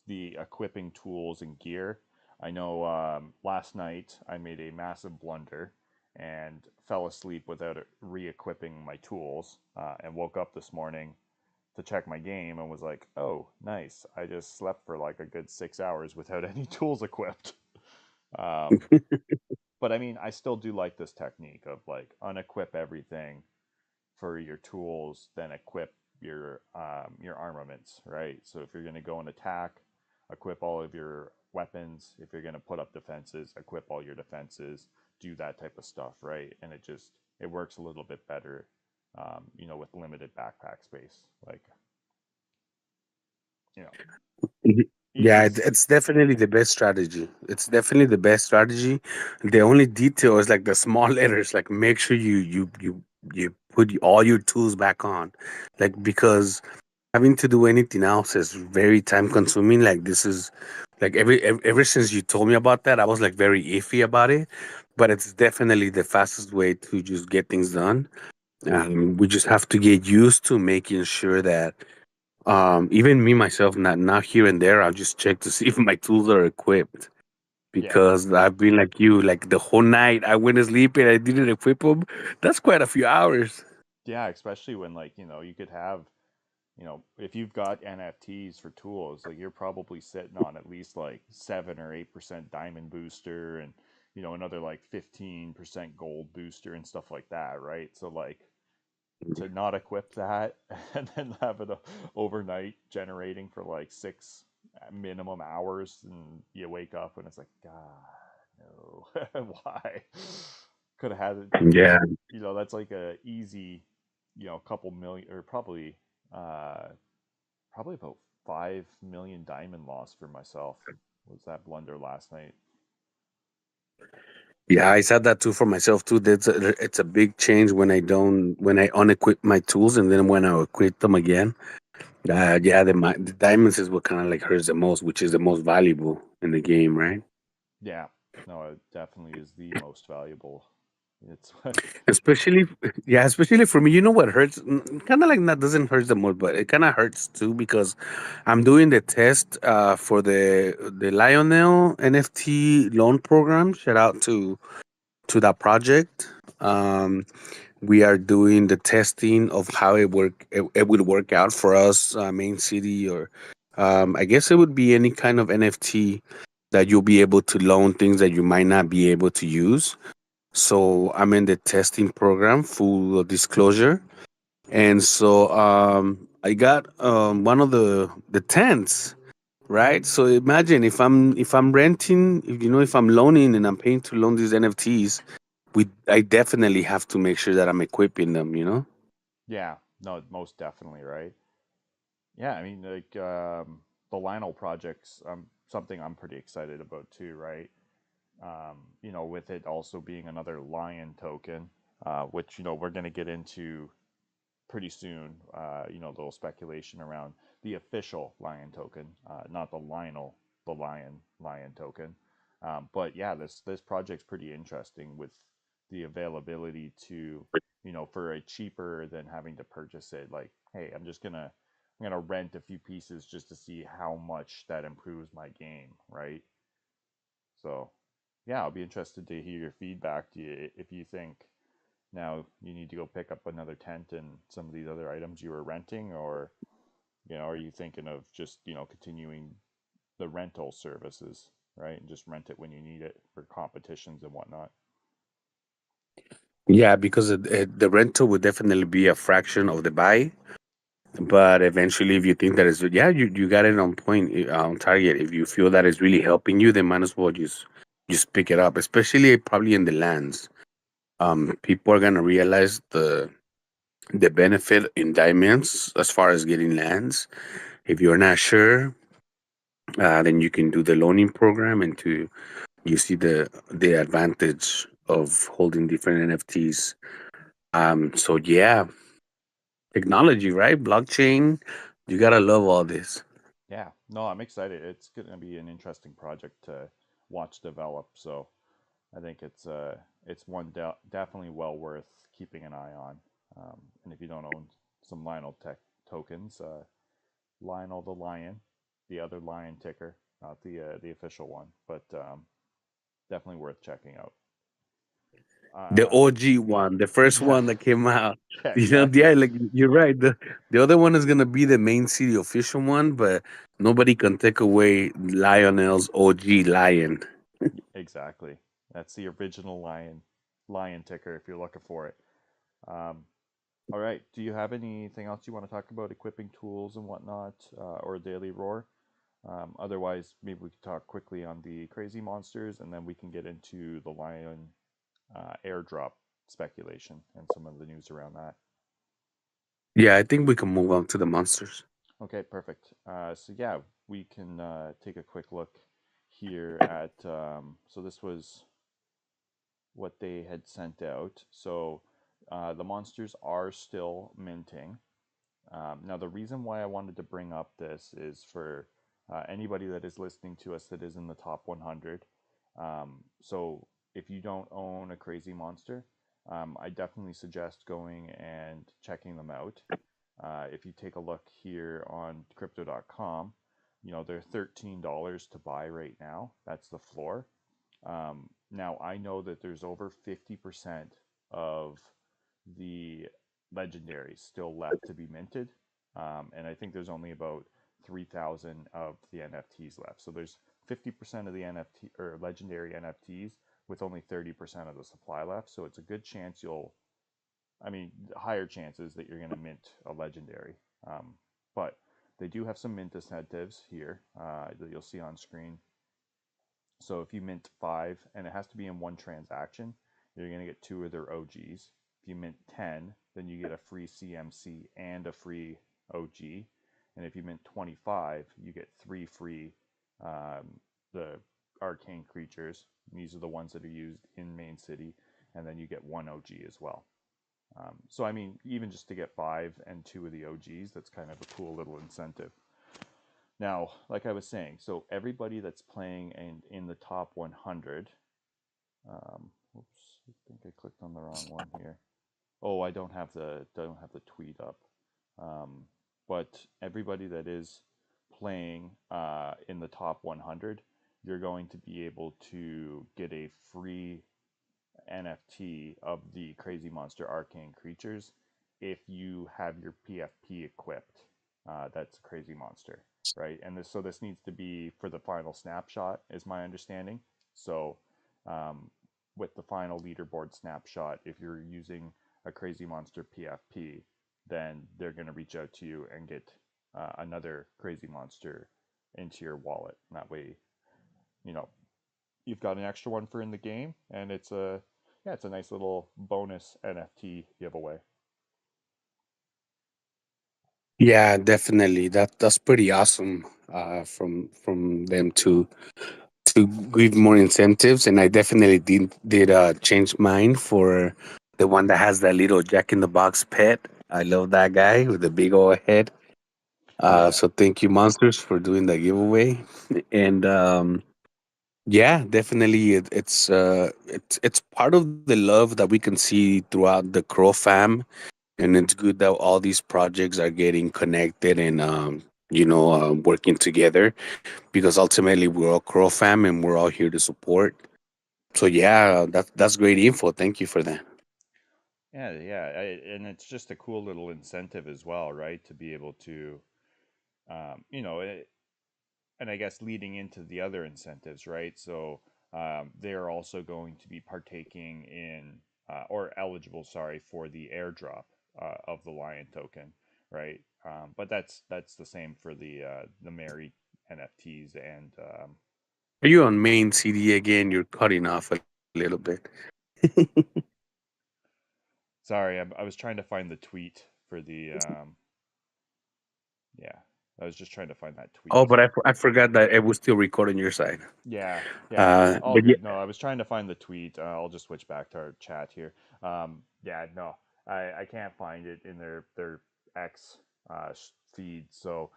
the equipping tools and gear. I know last night I made a massive blunder and fell asleep without re-equipping my tools, and woke up this morning to check my game and was like, "Oh, nice! I just slept for like a good 6 hours without any tools equipped." Um, but I mean, I still do like this technique of like unequip everything for your tools, then equip your armaments, right? So if you're going to go and attack, equip all of your weapons. If you're going to put up defenses, equip all your defenses. Do that type of stuff, right? And it works a little bit better, with limited backpack space. Like you know, Mhm. Yeah, easy. it's definitely the best strategy. It's definitely the best strategy. The only detail is like the small letters. Like make sure you put all your tools back on, like because having to do anything else is very time consuming. Like this is like ever since you told me about that, I was like very iffy about it. But it's definitely the fastest way to just get things done. We just have to get used to making sure that even me myself, not now here and there, I'll just check to see if my tools are equipped Yeah, because I've been like you, like the whole night I went to sleep and I didn't equip them. That's quite a few hours. yeah. Especially when like you could have if you've got NFTs for tools, like you're probably sitting on at least like 7 or 8% diamond booster and another like 15% gold booster and stuff like that, right? So like to not equip that and then have it overnight generating for like 6 minimum hours, and you wake up and it's like, God, no, why? Could have had it. Yeah, That's like a easy, couple million, or uh, probably about 5 million diamond loss for myself. Was that blunder last night? yeah, I said that too for myself too. It's a big change when I unequip my tools and then when I equip them again. Yeah, the diamonds is what kind of like hurts the most, which is the most valuable in the game, right? Yeah, no, it definitely is the most valuable. It's what. Especially, yeah, especially for me. You know what hurts? Kind of like that doesn't hurt the most, but it kind of hurts too because I'm doing the test for the Lionel NFT loan program. Shout out to that project. Um, we are doing the testing of how it would work out for us, main city, or I guess it would be any kind of NFT that you'll be able to loan things that you might not be able to use. So I'm in the testing program, full disclosure, and so I got one of the tents, right? So imagine if I'm renting, if if I'm loaning and I'm paying to loan these NFTs, I definitely have to make sure that I'm equipping them, you know? Yeah, no, most definitely, right? Yeah, I mean, like the Lionel project's something I'm pretty excited about too, right? With it also being another lion token, which we're going to get into pretty soon. A little speculation around the official lion token, not the Lionel, the lion token. But yeah, this project's pretty interesting with the availability to, for a cheaper than having to purchase it. Like, hey, I'm gonna rent a few pieces just to see how much that improves my game, right? So, yeah, I'll be interested to hear your feedback. If you think now you need to go pick up another tent and some of these other items you were renting, or are you thinking of just continuing the rental services, right, and just rent it when you need it for competitions and whatnot? Yeah, because the rental would definitely be a fraction of the buy. But eventually, if you think that is, yeah, you got it on point, on target. If you feel that is really helping you, then might as well just pick it up. Especially probably in the lands, people are gonna realize the benefit in diamonds as far as getting lands. If you're not sure, then you can do the loaning program, and you see the advantage of holding different NFTs. So yeah, technology, right? Blockchain, you gotta love all this. Yeah, no, I'm excited. It's going to be an interesting project to watch develop. So I think it's one definitely well worth keeping an eye on. And if you don't own some Lionel Tech tokens, Lionel the Lion, the other Lion ticker, not the official one, but definitely worth checking out. The Uh, OG one, the first yeah, one that came out. yeah, Yeah, exactly, like you're right. The other one is gonna be the main city official one, but nobody can take away Lionel's OG lion. exactly. That's the original Lion ticker if you're looking for it. Um, all right. Do you have anything else you want to talk about equipping tools and whatnot, or daily roar? Otherwise, maybe we could talk quickly on the Crazy Monsters, and then we can get into the Lion airdrop speculation and some of the news around that. Yeah, I think we can move on to the monsters. Okay, perfect. So yeah, we can take a quick look here at. So this was what they had sent out. So the monsters are still minting. Now, the reason why I wanted to bring up this is for anybody that is listening to us that is in the top 100. So, if you don't own a Crazy Monster, I definitely suggest going and checking them out. If you take a look here on crypto.com, they're $13 to buy right now. That's the floor. Now, I know that there's over 50% of the legendaries still left to be minted. And I think there's only about 3,000 of the NFTs left. So there's 50% of the NFT or legendary NFTs with only 30% of the supply left. So it's a good chance I mean, higher chances that you're going to mint a legendary. But they do have some mint incentives here that you'll see on screen. So if you mint five, and it has to be in one transaction, you're going to get two of their OGs. If you mint 10, then you get a free CMC and a free OG. And if you mint 25, you get three free the Arcane Creatures. These are the ones that are used in ManeCity. And then you get one OG as well. So, I mean, even just to get five and two of the OGs, that's kind of a cool little incentive. Now, like I was saying, so everybody that's playing in the top 100, Oops, I think I clicked on the wrong one here. Oh, I don't have the tweet up. Um, but everybody that is playing in the top 100, you're going to be able to get a free NFT of the Crazy Monster Arcane Creatures if you have your PFP equipped. That's Crazy Monster, right? And this needs to be for the final snapshot, is my understanding. So, um, with the final leaderboard snapshot, if you're using a Crazy Monster PFP, then they're going to reach out to you and get another Crazy Monster into your wallet. And that way, you know, you've got an extra one for in the game, and it's a nice little bonus NFT giveaway. Yeah, definitely. That's pretty awesome. From them to give more incentives, and I definitely did change mine for the one that has that little Jack in the Box pet. I love that guy with the big old head. Yeah, So thank you, Monsters, for doing the giveaway. And yeah, definitely, it's part of the love that we can see throughout the Crow fam, and it's good that all these projects are getting connected and working together, because ultimately we're all Crow fam and we're all here to support. So yeah, that's great info. Thank you for that. and it's just a cool little incentive as well, right? To be able to, um, you know, it, and I guess leading into the other incentives, right? So they're also going to be partaking in or eligible, sorry, for the airdrop of the Lion token, right? But that's the same for the Mary NFTs and Are you on main CD again? You're cutting off a little bit. sorry, I was trying to find the tweet for the yeah, I was just trying to find that Oh, tweet. but I forgot that it was still recording your side. Yeah, all But yeah, good. No, I was trying to find the tweet. I'll just switch back to our chat here. Yeah, no, I can't find it in their X feed. So,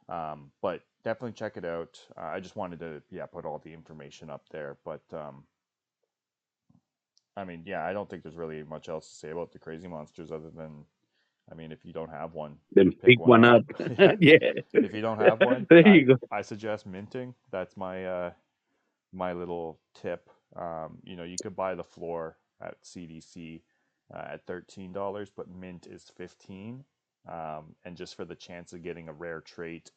but definitely check it out. I just wanted to put all the information up there. But I mean, yeah, I don't think there's really much else to say about the Crazy Monsters other than, I mean, if you don't have one, then pick pick one one up. up. Yeah, Yeah, if you don't have one, there I you go. I suggest minting. That's my little tip. You could buy the floor at CDC at $13, but mint is 15. And just for the chance of getting a rare trait,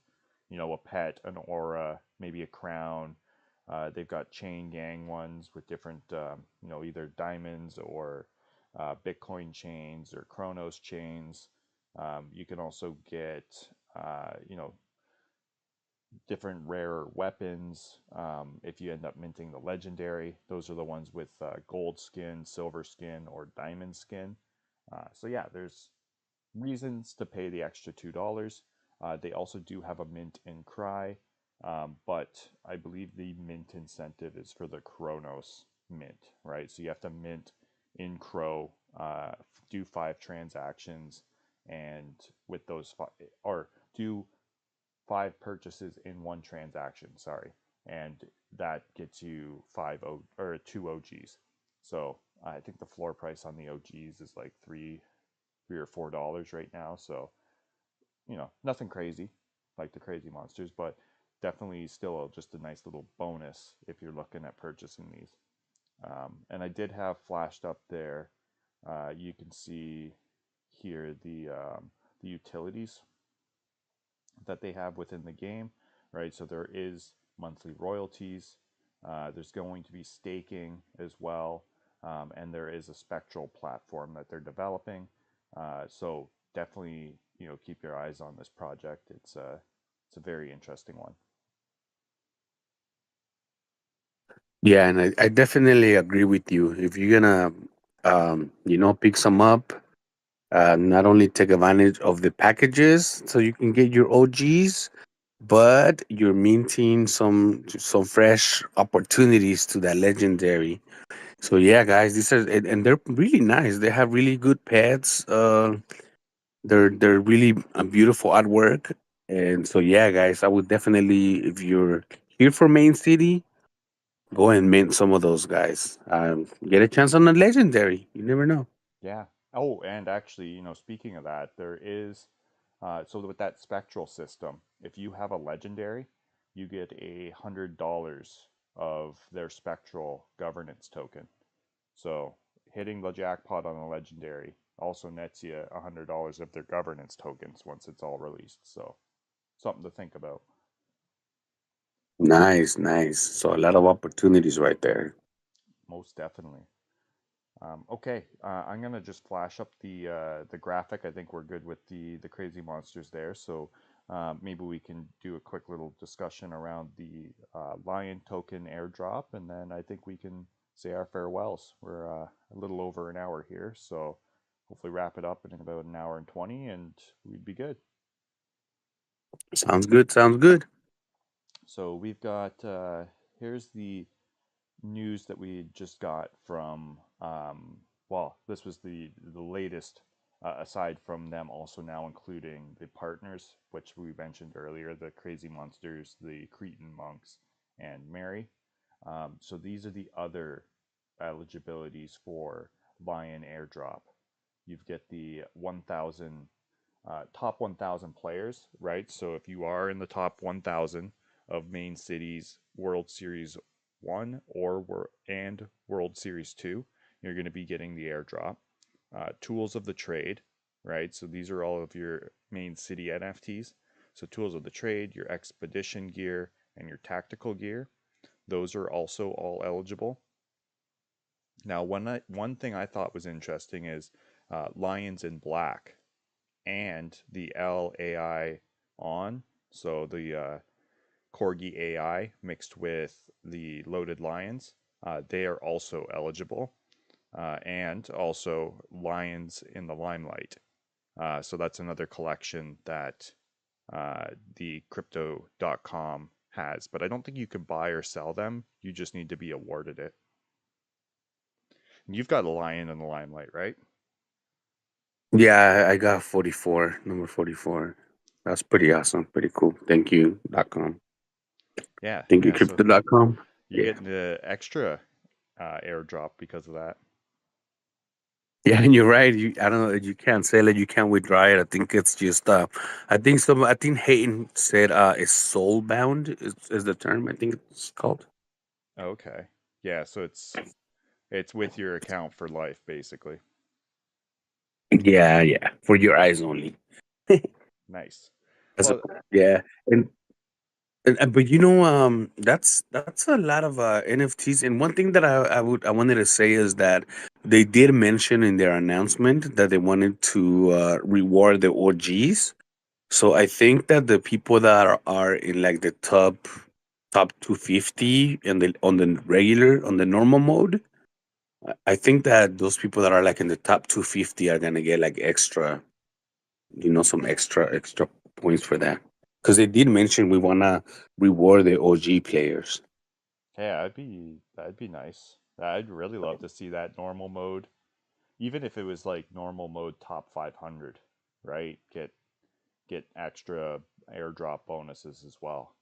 a pet, an aura, maybe a crown. They've got chain gang ones with different, either diamonds or Bitcoin chains or Chronos chains. You can also get, different rare weapons. If you end up minting the legendary, those are the ones with gold skin, silver skin, or diamond skin. So yeah, there's reasons to pay the extra $2. They also do have a mint in Cry, but I believe the mint incentive is for the Chronos mint, right? So you have to mint in Crow, do 5 transactions, and with those five, or do 5 purchases in one transaction, sorry, and that gets you or 2 OGs. So I think the floor price on the OGs is like three or $4 right now. So nothing crazy like the Crazy Monsters, but definitely still just a nice little bonus if you're looking at purchasing these. And I did have flashed up there. You can see here the utilities that they have within the game, right? So there is monthly royalties. There's going to be staking as well, and there is a spectral platform that they're developing. So definitely, keep your eyes on this project. It's a very interesting one. Yeah, and I definitely agree with you. If you're gonna, pick some up, not only take advantage of the packages so you can get your OGs, but you're minting some fresh opportunities to that legendary. So yeah, guys, these are and they're really nice. They have really good pets. They're really beautiful artwork. And so yeah, guys, I would definitely, if you're here for Main City, Go and mint some of those guys. Get a chance on a legendary. You never know. Yeah. Oh, and actually, speaking of that, there is so with that spectral system, if you have a legendary, you get $100 of their spectral governance token. So hitting the jackpot on a legendary also nets you $100 of their governance tokens once it's all released. So something to think about. Nice, nice. So a lot of opportunities right there. Most definitely. Okay, I'm gonna just flash up the graphic. I think we're good with the crazy monsters there. So maybe we can do a quick little discussion around the lion token airdrop, and then I think we can say our farewells. We're a little over an hour here, so hopefully wrap it up in about an hour and 20, and we'd be good. Sounds good. Sounds good. So we've got here's the news that we just got from well, this was the latest aside from them also now including the partners which we mentioned earlier, the Crazy Monsters, the Cretan Monks, and Mary. So these are the other eligibilities for Lion airdrop. You get the 1000 top 1000 players, right? So if you are in the top 1000 of ManeCity's World Series 1 and World Series 2, you're going to be getting the airdrop. Tools of the trade, right? So these are all of your ManeCity NFTs. So tools of the trade, your expedition gear, and your tactical gear, those are also all eligible. Now, one thing I thought was interesting is Lions in Black and the LAI on. So the Corgi AI mixed with the loaded lions, they are also eligible. And also Lions in the Limelight. So that's another collection that the crypto.com has. But I don't think you can buy or sell them. You just need to be awarded it. And you've got a lion in the limelight, right? Yeah, I got 44, number 44. That's pretty awesome. Pretty cool. Thank you.com. Yeah, Thank you, yeah. So crypto.com. you're Yeah. getting the extra airdrop because of that. Yeah, and you're right. I don't know. You can't sell it. You can't withdraw it. I think it's just. I think Hayden said it's soul bound is the term. I think it's called. Okay. Yeah, so it's with your account for life, basically. Yeah, yeah. For your eyes only. Nice. That's a, Well, yeah, but that's a lot of NFTs. And one thing that I wanted to say is that they did mention in their announcement that they wanted to reward the OGs. So I think that the people that are in like the top 250 and the on the regular on the normal mode, I think that those people that are like in the top 250 are gonna get like extra, some extra points for that. Because they did mention we wanna reward the OG players. yeah, that'd be nice. I'd really love to see that normal mode, even if it was like normal mode top 500, right? Get extra airdrop bonuses as well.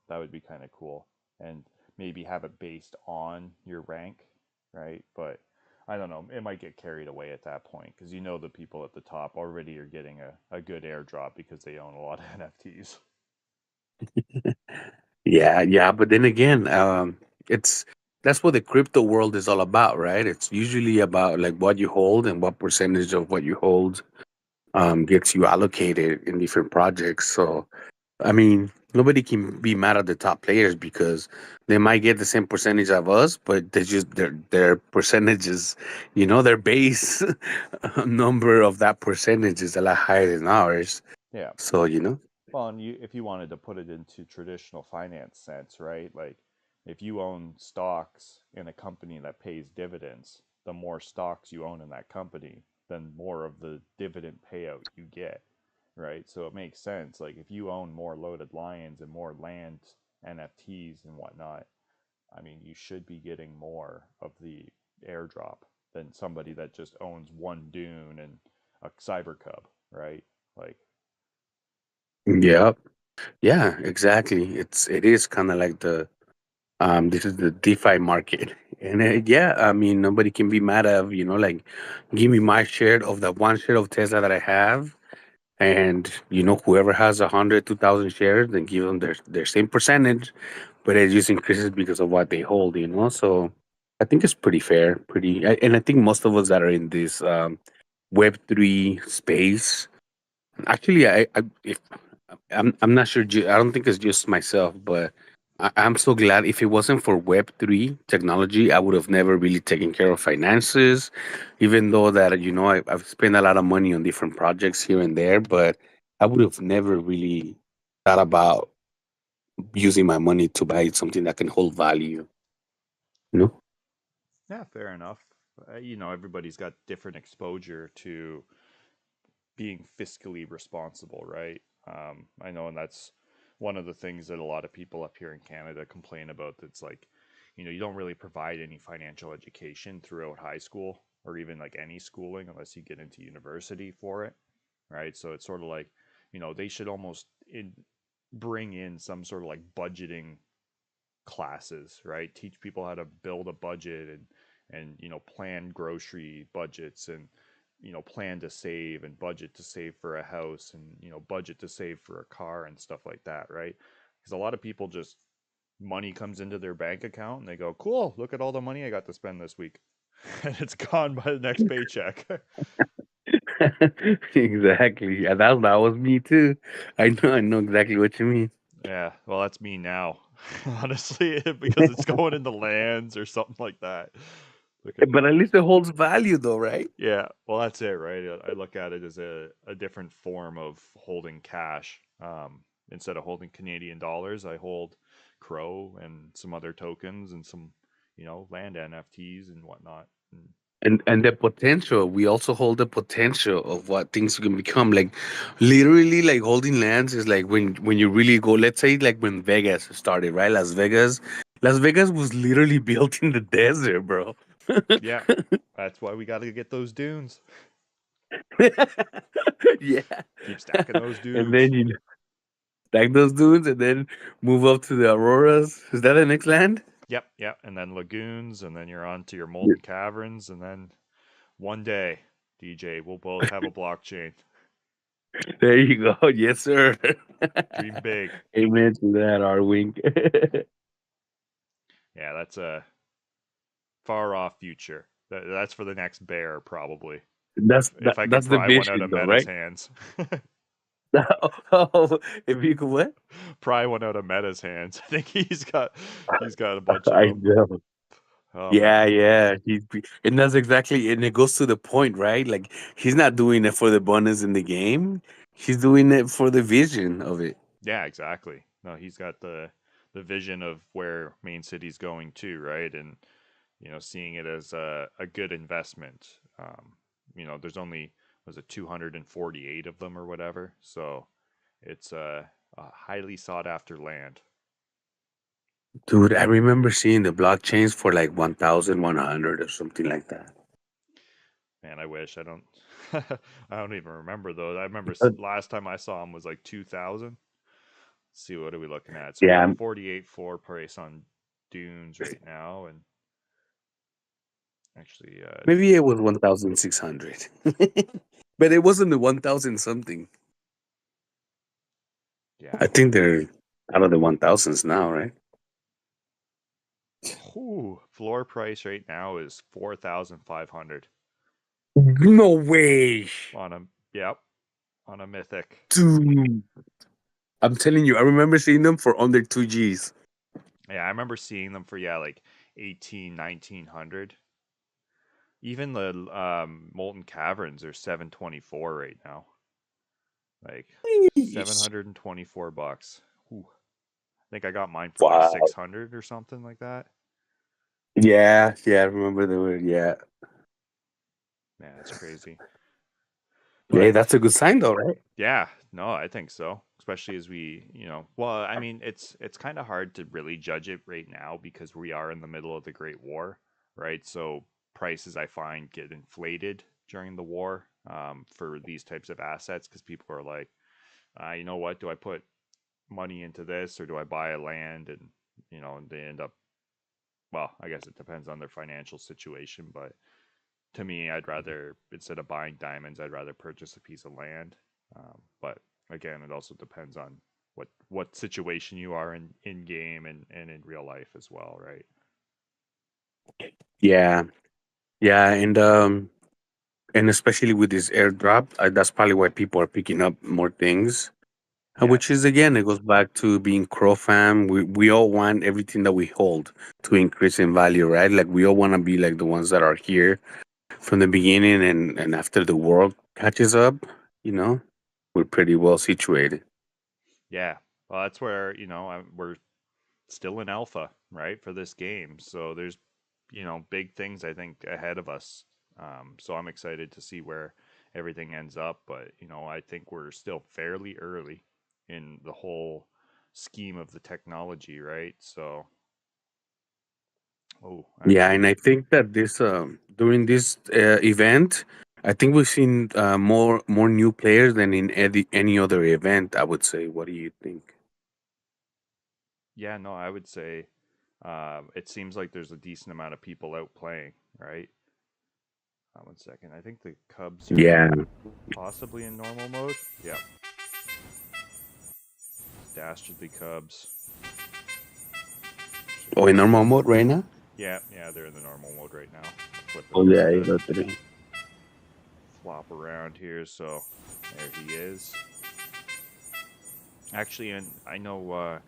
That would be kind of cool, and maybe have it based on your rank, right? But I don't know. It might get carried away at that point because the people at the top already are getting a good airdrop because they own a lot of NFTs. Yeah, yeah, but then again, it's that's what the crypto world is all about, right? It's usually about like what you hold and what percentage of what you hold gets you allocated in different projects. So I mean, nobody can be mad at the top players because they might get the same percentage of us, but they just their percentages, their base number of that percentage is a lot higher than ours. Yeah. So. Well, and if you wanted to put it into traditional finance sense, right? Like if you own stocks in a company that pays dividends, the more stocks you own in that company, then more of the dividend payout you get, right? So it makes sense. Like if you own more loaded lions and more land, NFTs and whatnot, I mean, you should be getting more of the airdrop than somebody that just owns one dune and a cyber cub, right? Like, Yeah, yeah, exactly. It is kind of like This is the DeFi market, and yeah, I mean nobody can be mad at like give me my share of the one share of Tesla that I have, and whoever has 100, 2,000 shares, then give them their same percentage, but it just increases because of what they hold. So I think it's pretty fair, and I think most of us that are in this Web3 space. Actually, if I'm not sure. I don't think it's just myself, but I'm so glad. If it wasn't for Web3 technology, I would have never really taken care of finances. Even though that I've spent a lot of money on different projects here and there, but I would have never really thought about using my money to buy something that can hold value. You know. Yeah, fair enough. Everybody's got different exposure to being fiscally responsible, right? I know, and that's one of the things that a lot of people up here in Canada complain about. That's like, you don't really provide any financial education throughout high school or even like any schooling unless you get into university for it, right? So it's sort of like, they should almost bring in some sort of like budgeting classes, right? Teach people how to build a budget and plan grocery budgets and plan to save and budget to save for a house and budget to save for a car and stuff like that, right? Because a lot of people just money comes into their bank account and they go, "Cool, look at all the money I got to spend this week." And it's gone by the next paycheck. Exactly. And that was me too. I know exactly what you mean. Yeah, well, that's me now, honestly, because it's going into lands or something like that. Look at, But at least it holds value, though, right? yeah, well, that's it, right? I look at it as a different form of holding cash. Instead of holding Canadian dollars, I hold Crow and some other tokens and some, land NFTs and whatnot. And And the potential, we also hold the potential of what things can become. Like literally, like holding lands is like when you really go. Let's say like when Vegas started, right? Las Vegas was literally built in the desert, bro. yeah, that's why we got to get those dunes. Yeah, Keep stacking those and dunes. then you stack those dunes, and then move up to the Auroras. Is that the next land? Yep, yep. And then lagoons, and then you're on to your molten caverns, and then one day, DJ, we'll both have a blockchain. There you go. Yes, sir. Dream big. Amen to that, R Wink. Yeah, that's a far off future. That's for the next bear, probably. If I can That's the pry one out vision, of though, Meta's right? hands, Oh, if you could what? pry one out of Meta's hands. I think he's got a bunch of I them. know. Oh Yeah, man. yeah. And that's exactly, and it goes to the point, right? Like he's not doing it for the bonus in the game. He's doing it for the vision of it. Yeah, exactly. No, he's got the vision of where ManeCity's going to, right? And seeing it as a good investment. There's only was it 248 of them or whatever, so it's a highly sought after land. Dude, I remember seeing the blockchains for like 1,100 or something like that. Man, I wish I don't. I don't even remember those. I remember Uh, last time I saw them was like 2,000. See, what are we looking at? So Yeah, 148 floor price on Dunes right now, and actually, maybe it was 1,600. But it wasn't the 1,000 something. yeah, I think they're out of the 1,000s now, right? floor price right now is 4,500 No way. on a yep on a mythic. Dude. I'm telling you, I remember seeing them for under 2 Gs. Yeah, I remember seeing them for like 18, 1900. Even the molten caverns are 724 right now. Like Yeesh. $724. Ooh. I think I got mine for like Wow. 600 or something like that. Yeah, yeah, I remember the word. Yeah. Man, that's crazy. Hey, But that's a good sign, though, right? yeah, no, I think so. Especially as we, well, I mean, it's kind of hard to really judge it right now because we are in the middle of the Great War, right? So prices I find get inflated during the war for these types of assets because people are like, you know what? Do I put money into this or do I buy a land? And they end up well, I guess it depends on their financial situation, but to me, I'd rather, instead of buying diamonds, I'd rather purchase a piece of land. But again, it also depends on what situation you are in game and in real life as well, right? Yeah, yeah, and especially with this airdrop, that's probably why people are picking up more things. Which is Yes. again, it goes back to being crow fam. We all want everything that we hold to increase in value, right? Like we all want to be like the ones that are here from the beginning, and after the world catches up, you know, we're pretty well situated. Yeah. Well, that's where, we're still in alpha, right, for this game. So there's, big things I think ahead of us. So I'm excited to see where everything ends up. But, I think we're still fairly early in the whole scheme of the technology, right? So, oh, Yeah, and actually, I think that this during this event, I think we've seen more new players than in any other event. I would say. What do you think? yeah, no, I would say it seems like there's a decent amount of people out playing, right? 1 second. I think the Cubs are Yeah. possibly in normal mode. Yep. Dastardly Cubs. Actually, Oh, in normal mode right now. yeah, they're in the normal mode right now. Equipment Oh about yeah, to 803. flop around here, so there he is. Actually, and I know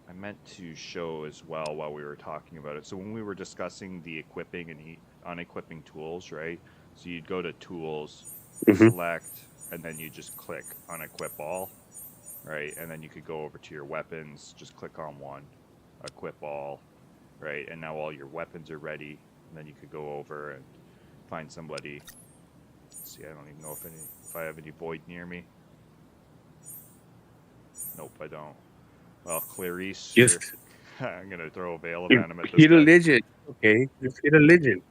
I meant to show as well while we were talking about it. So when we were discussing the equipping and unequipping tools, right? So you'd go to tools, Mm-hmm. select, and then you just click unequip all, right? And then you could go over to your weapons, just click on one, equip all, right? And now all your weapons are ready. And then you could go over and find somebody. Let's see, I don't even know if I have any void near me. Nope, I don't. Well, Clarice, sure. Just I'm gonna throw a veil of venom at this hit a guy. legend. Okay, just hit a legend.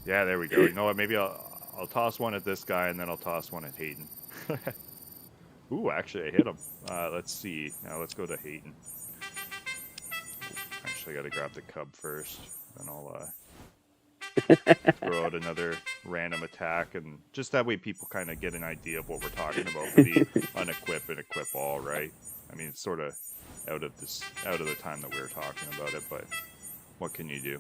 Yeah, there we go. You know what? Maybe I'll toss one at this guy and then I'll toss one at Hayden. Ooh, actually, I hit him. Let's see. Now let's go to Hayden. Actually, I got to grab the cub first. Then I'll throw out another random attack, and just that way people kind of get an idea of what we're talking about for the unequip and equip all, right? I mean, it's sort of out of the time that we were talking about it, but what can you do?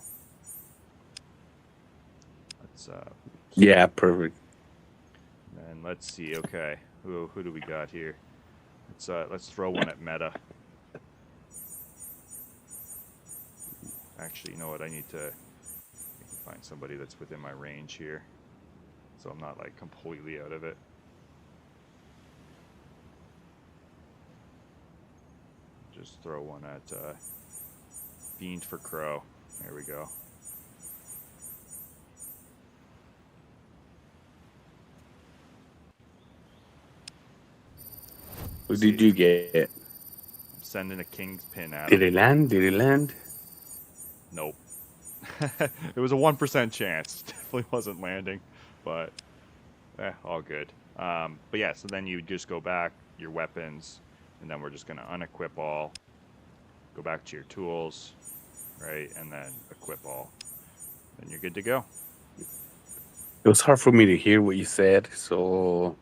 Let's Yeah, perfect. and let's see. Okay, who do we got here? Let's throw one at meta. Actually, you know what? I need to find somebody that's within my range here, so I'm not like completely out of it. Just throw one at Fiend for Crow. There we go. What Let's did see. you get? I'm sending a king's pin at Did him. it land? Did it land? Nope. It was a 1% chance. Definitely wasn't landing, but all good. But yeah, so then you just go back your weapons, and then we're just gonna unequip all, go back to your tools, right, and then equip all. Then you're good to go. It was hard for me to hear what you said, so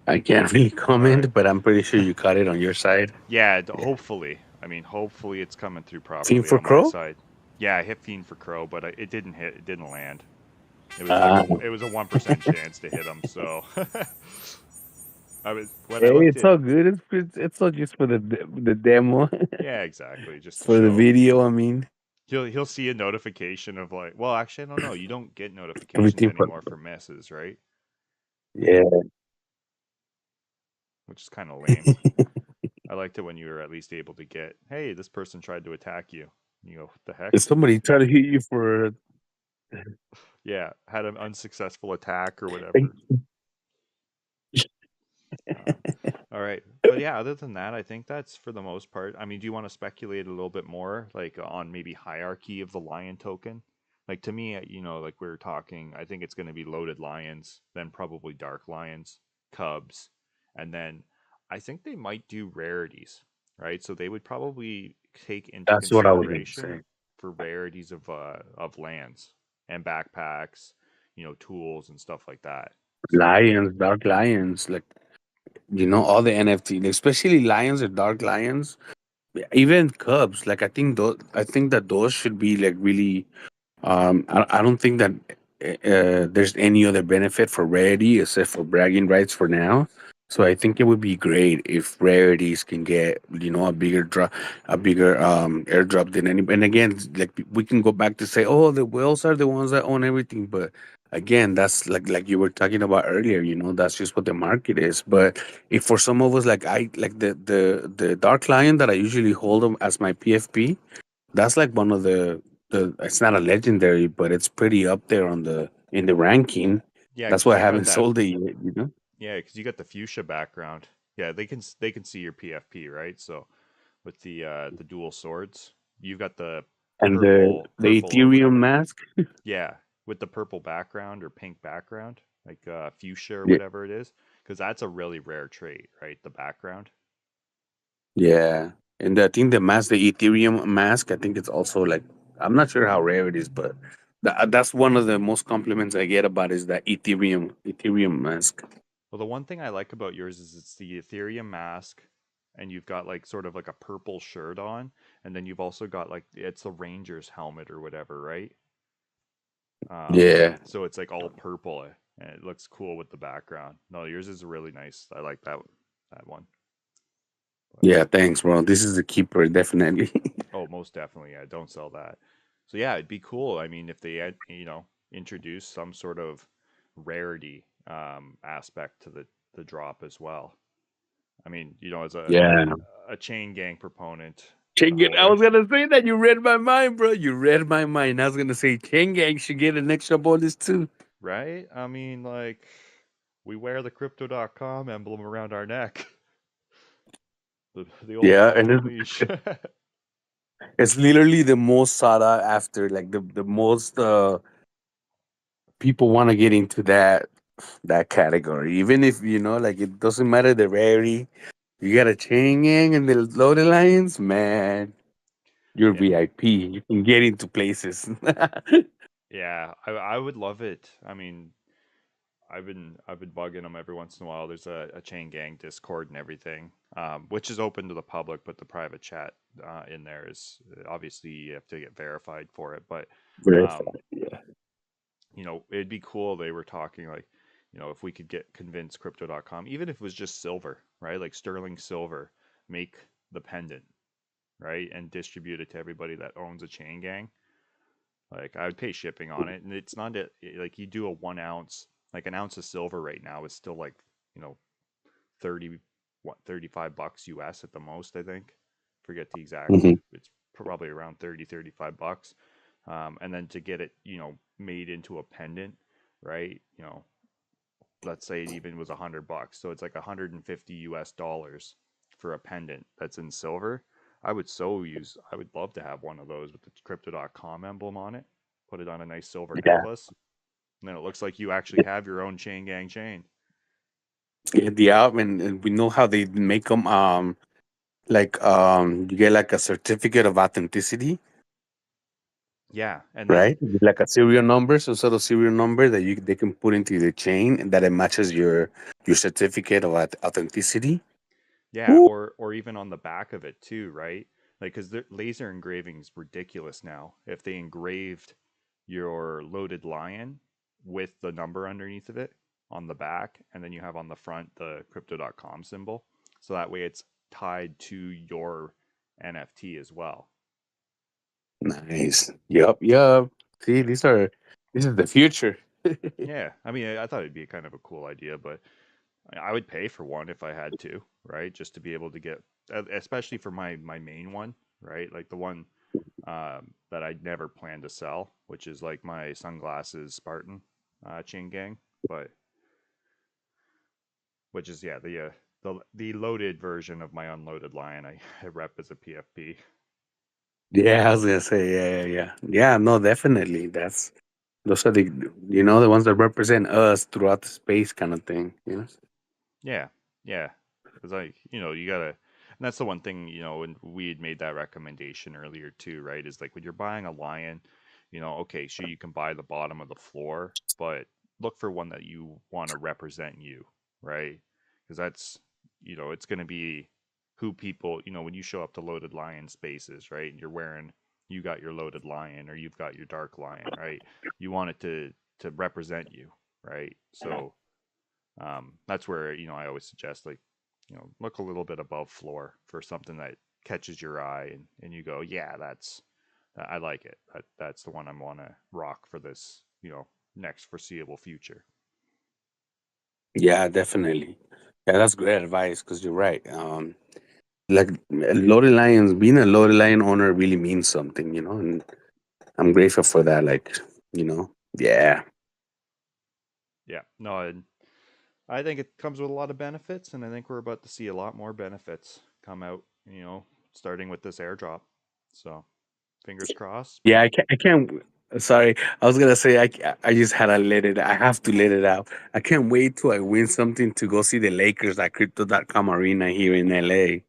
I can't really All right. comment. But I'm pretty sure you caught it on your side. Yeah, Yeah. hopefully. I mean, hopefully it's coming through Team properly for on my Crow. side. Yeah, I hit Fiend for Crow, but it didn't hit. It didn't land. It was like Ah, it was a 1% chance to hit him. So I was when I hey, looked it's at. all good. It's all just for the demo, Yeah, exactly. Just to for the show. video. I mean, He'll see a notification of like, well, actually, I don't know. You don't get notifications everything for anymore for misses, right? yeah. Which is kind of lame. I liked it when you were at least able to get, hey, this person tried to attack you. You go, what the heck? If somebody try to hit you for Yeah, had an unsuccessful attack or like, whatever. Um, all right, but yeah, other than that, I think that's for the most part. I mean, do you want to speculate a little bit more, like on maybe hierarchy of the lion token? Like to me, like we were talking, I think it's going to be loaded lions, then probably dark lions, cubs, and then I think they might do rarities, right? So they would probably take into That's what I was gonna consideration say. for rarities of lands and backpacks, tools and stuff like that. So Lions, dark lions, like all the NFT, especially lions or dark lions, even cubs. Like I think that those should be like really. I don't think that there's any other benefit for rarity except for bragging rights for now. So I think it would be great if rarities can get a bigger drop, a bigger airdrop than any. And again, like we can go back to say, oh, the whales are the ones that own everything, but again, that's like you were talking about earlier. That's just what the market is. But if for some of us, like I like the dark lion that I usually hold them as my PFP, that's like one of the it's not a legendary, but it's pretty up there on the in the ranking. yeah, That's because why I you got haven't that. sold it yet. Yeah, because you got the fuchsia background. Yeah, they can see your PFP, right? So with the dual swords, you've got the And the purple over. Ethereum mask. Yeah, with the purple background or pink background, like fuchsia or Yeah, whatever it is, because that's a really rare trait, right? The background. yeah. And I think the mask, the Ethereum mask, I think it's also like I'm not sure how rare it is, but that's one of the most compliments I get about is that Ethereum mask. Well, the one thing I like about yours is it's the Ethereum mask, and you've got like sort of like a purple shirt on, and then you've also got like it's the Ranger's helmet or whatever, right? Yeah. So it's like all purple, and it looks cool with the background. No, yours is really nice. I like that one. But Yeah, thanks, bro. This is a keeper, definitely. oh, most definitely, yeah. Don't sell that. So yeah, it'd be cool. I mean, if they had, introduce some sort of rarity aspect to the drop as well. I mean, as Yeah. a chain gang proponent, Chengen, I or was gonna say that you read my mind, bro. You read my mind. I was gonna say Chengen should get an extra bonus too. right? I mean, like we wear the crypto.com emblem around our neck, the old Yeah, and golden leash. it's literally the most sought after, like the most people want to get into that category. Even if like it doesn't matter the rarity, you got a chain gang and the loaded lions, man. You're Yeah, VIP. You can get into places. yeah, I would love it. I mean, I've been bugging them every once in a while. There's a chain gang Discord and everything, which is open to the public, but the private chat in there is obviously you have to get verified for it. But um, Verified. Yeah. it'd be cool. They were talking like, if we could get convince crypto.com, even if it was just silver, right? Like sterling silver, make the pendant, right? And distribute it to everybody that owns a chain gang. Like I would pay shipping on it, and it's not like you do a 1 ounce, like an ounce of silver right now is still like, you know 30 what $35 US at the most, I think. Forget the exact. Hmm. It's probably around 30-35 bucks. And then to get it, made into a pendant, right? Let's say it even was $100, so it's like 150 US dollars for a pendant that's in silver. I would love to have one of those with the crypto.com emblem on it. Put it on a nice silver Yeah. necklace. And then it looks like you actually have your own chain gang chain. Yeah, and we know how they make them. Like you get like a certificate of authenticity, Yeah. And then right? Like a serial number, some sort of serial number that they can put into the chain and that it matches your certificate of authenticity. yeah, Ooh. or even on the back of it too, right? Like cuz the laser engraving is ridiculous now. If they engraved your loaded lion with the number underneath of it on the back, and then you have on the front the crypto.com symbol, so that way it's tied to your NFT as well. Nice. Yup, yup. See, this is the future. Yeah, I mean, I thought it'd be kind of a cool idea, but I would pay for one if I had to, right? Just to be able to get, especially for my main one, right? Like the one that I never plan to sell, which is like my sunglasses Spartan chain gang, but which is yeah the loaded version of my unloaded lion. I rep as a PFP. Yeah, I was gonna say, yeah. Yeah, no, definitely. Those are the ones that represent us throughout the space kind of thing. Yeah, yeah, because you gotta. And that's the one thing, and we had made that recommendation earlier too, right? Is like when you're buying a lion, okay, sure you can buy the bottom of the floor, but look for one that you want to represent you, right? Because that's, it's going to be who people, when you show up to loaded lion spaces, right? And you're wearing, you got your loaded lion or you've got your dark lion, right? You want it to represent you, right? So that's where I always suggest like look a little bit above floor for something that catches your eye and you go, yeah, I like it. That's the one I want to rock for this next foreseeable future. Yeah, definitely. Yeah, that's great advice because you're right. Like loaded lions, being a loaded lion owner really means something, and I'm grateful for that. Like, yeah, Yeah, no, I think it comes with a lot of benefits, and I think we're about to see a lot more benefits come out. Starting with this airdrop. So fingers crossed. yeah. I can't. Sorry, I was gonna say I just had to let it. I have to let it out. I can't wait till I win something to go see the Lakers at Crypto.com Arena here in LA,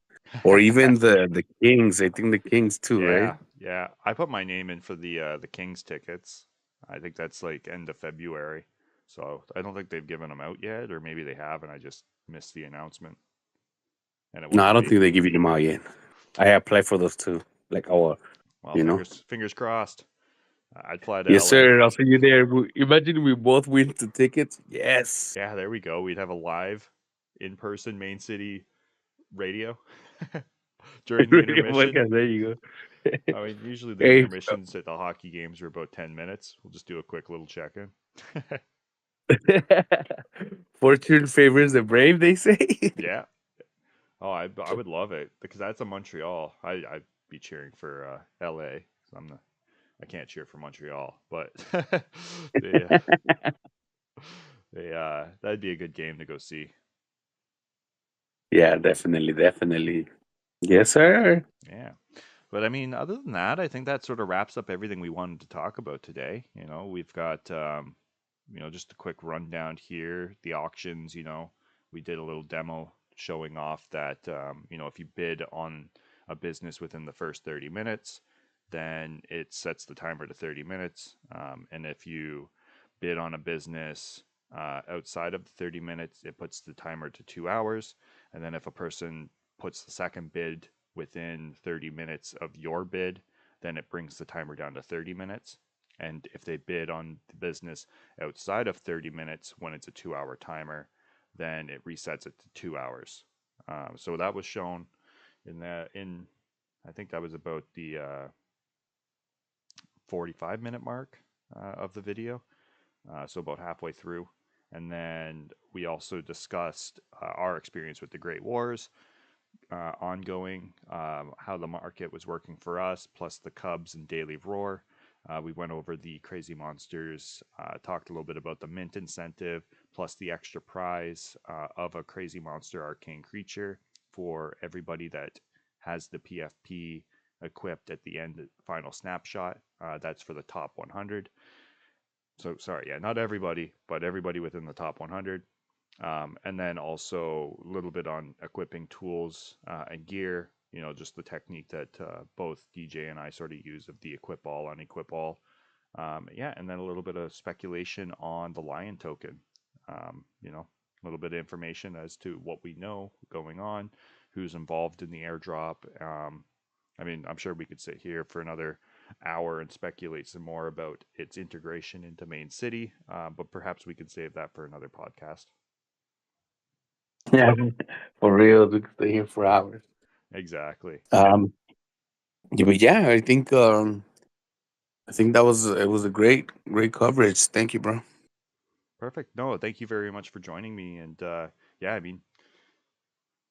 or even the Kings. I think the Kings too, right? Yeah, yeah. I put my name in for the Kings tickets. I think that's like end of February. So I don't think they've given them out yet, or maybe they have, and I just missed the announcement. And it No, I wouldn't don't be think they give you them out yet. I applied for those too. Like, oh, well. you know. Fingers crossed. I'd fly to Yes, LA. sir. I'll see you there. Imagine we both win the tickets. Yes. Yeah, there we go. We'd have a live, in person ManeCity radio during the Radio intermission. podcast. There you go. I mean, usually the Hey, intermissions at the hockey games are about 10 minutes. We'll just do a quick little check in. fortune favors the brave. They say. Yeah. Oh, I would love it because that's a Montreal. I'd be cheering for LA. So I can't cheer for Montreal, but they, that'd be a good game to go see. Yeah, definitely, definitely. Yes, sir. Yeah. But I mean, other than that, I think that sort of wraps up everything we wanted to talk about today. We've got just a quick rundown here. The auctions, we did a little demo showing off that if you bid on a business within the first 30 minutes, then it sets the timer to 30 minutes. And if you bid on a business outside of the 30 minutes, it puts the timer to 2 hours. And then if a person puts the second bid within 30 minutes of your bid, then it brings the timer down to 30 minutes. And if they bid on the business outside of 30 minutes when it's a 2 hour timer, then it resets it to 2 hours. So that was shown in I think that was about the 45-minute mark of the video, so about halfway through. And then we also discussed our experience with the Great Wars, ongoing, how the market was working for us, plus the Cubs and Daily Roar. We went over the Crazzy Monsters, talked a little bit about the mint incentive, plus the extra prize of a Crazy Monster Arcane Creature for everybody that has the PFP equipped at the end, final snapshot. That's for the top 100. So, sorry, yeah, not everybody, but everybody within the top 100. And then also a little bit on equipping tools and gear, just the technique that both DJ and I sort of use of the equip all, unequip all. Yeah, and then a little bit of speculation on the Lion token. A little bit of information as to what we know going on, who's involved in the airdrop. I mean, I'm sure we could sit here for another hour and speculate some more about its integration into ManeCity, but perhaps we could save that for another podcast. Yeah, for real. We could stay here for hours. Exactly. Yeah, but yeah, I think that was it was a great coverage. Thank you, bro. Perfect. No, thank you very much for joining me. And yeah, I mean,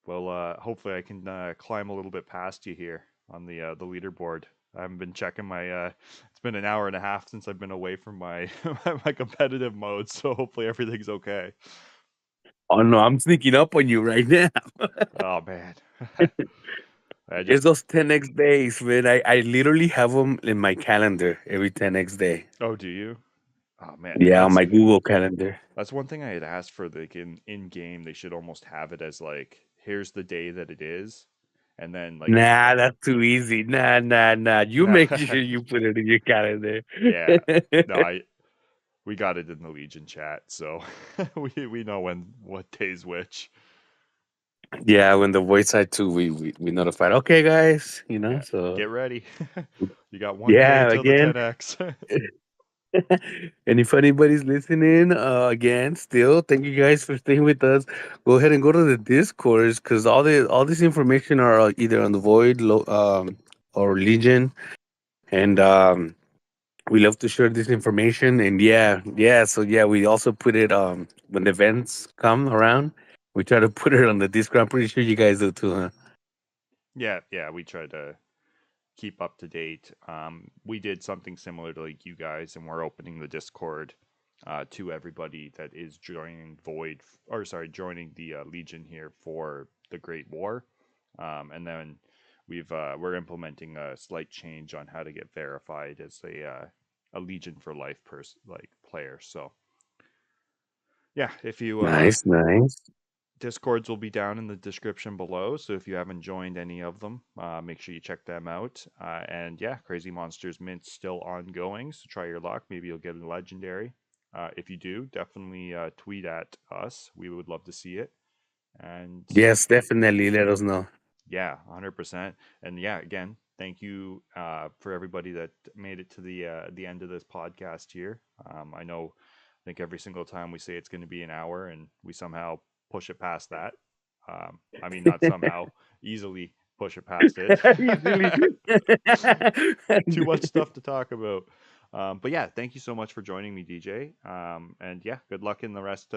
well, hopefully I can climb a little bit past you here on the leaderboard. I haven't been checking my. It's been an hour and a half since I've been away from my my competitive mode, so hopefully everything's okay. Oh no, I'm sneaking up on you right now. Oh man, I It's just. those 10x days, man. I literally have them in my calendar every 10x day. Oh, do you? Oh man, and Yeah, on my Google calendar. that's one thing I had asked for. Like in game, they should almost have it as like, here's the day that it is, and then like Nah, that's too easy. Nah, nah, nah. You no, make sure you put it in your calendar. yeah, no, I we got it in the Legion chat, so we know when what day's which. Yeah, when the voice side too, we notified. Okay, guys, you know. Yeah, So get ready. You got 1 day yeah, till the again. 10x. And if anybody's listening, again, still, thank you guys for staying with us. Go ahead and go to the Discords because all this information are either on the Void, or Legion, and we love to share this information. And yeah, yeah, so yeah, we also put it when the events come around. We try to put it on the Discord. I'm pretty sure you guys do too, huh? Yeah, yeah, we try to keep up to date. We did something similar to like you guys, and we're opening the Discord to everybody that is joining Void, or sorry, joining the Legion here for the Great War. And then we're implementing a slight change on how to get verified as a Legion for Life like player. So yeah, if you Nice, nice. Discords will be down in the description below, so if you haven't joined any of them, make sure you check them out. And yeah, Crazy Monsters Mint's still ongoing, so try your luck. Maybe you'll get a legendary. If you do, definitely tweet at us. We would love to see it. And Yes, definitely. Let us know. yeah, 100%. And yeah, again, thank you for everybody that made it to the end of this podcast here. I know, I think every single time we say it's going to be an hour, and we somehow push it past that. I mean, not somehow, easily push it past it. Easily. Too much stuff to talk about. But yeah, thank you so much for joining me, DJ. And yeah, good luck in the rest.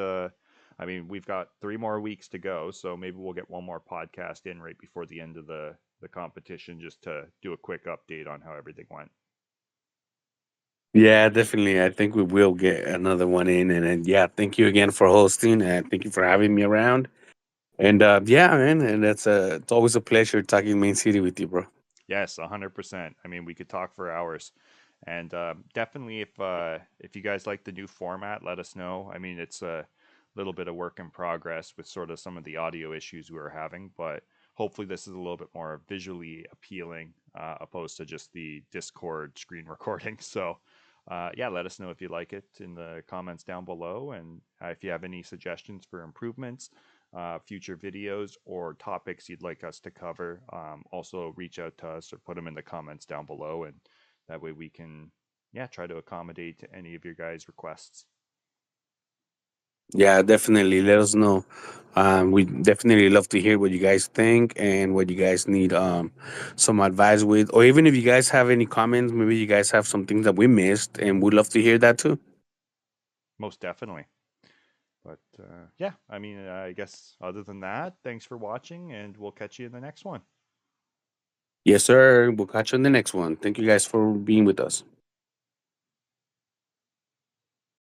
I mean, we've got 3 more weeks to go, so maybe we'll get one more podcast in right before the end of the competition, just to do a quick update on how everything went. Yeah, definitely. I think we will get another one in. And then, yeah, thank you again for hosting and thank you for having me around. And yeah, man, and it's always a pleasure talking Main City with you, bro. Yes, 100%. I mean, we could talk for hours. And definitely, if you guys like the new format, let us know. I mean, it's a little bit of work in progress with sort of some of the audio issues we were having, but hopefully, this is a little bit more visually appealing, opposed to just the Discord screen recording. So, yeah, let us know if you like it in the comments down below, and if you have any suggestions for improvements, future videos, or topics you'd like us to cover. Also, reach out to us or put them in the comments down below, and that way we can, yeah, try to accommodate any of your guys' requests. Yeah, definitely. Let us know. We definitely love to hear what you guys think and what you guys need some advice with, or even if you guys have any comments, maybe you guys have some things that we missed, and we'd love to hear that too. Most definitely. But yeah, I mean, I guess other than that, thanks for watching, and we'll catch you in the next one. Yes, sir. We'll catch you on the next one. Thank you guys for being with us.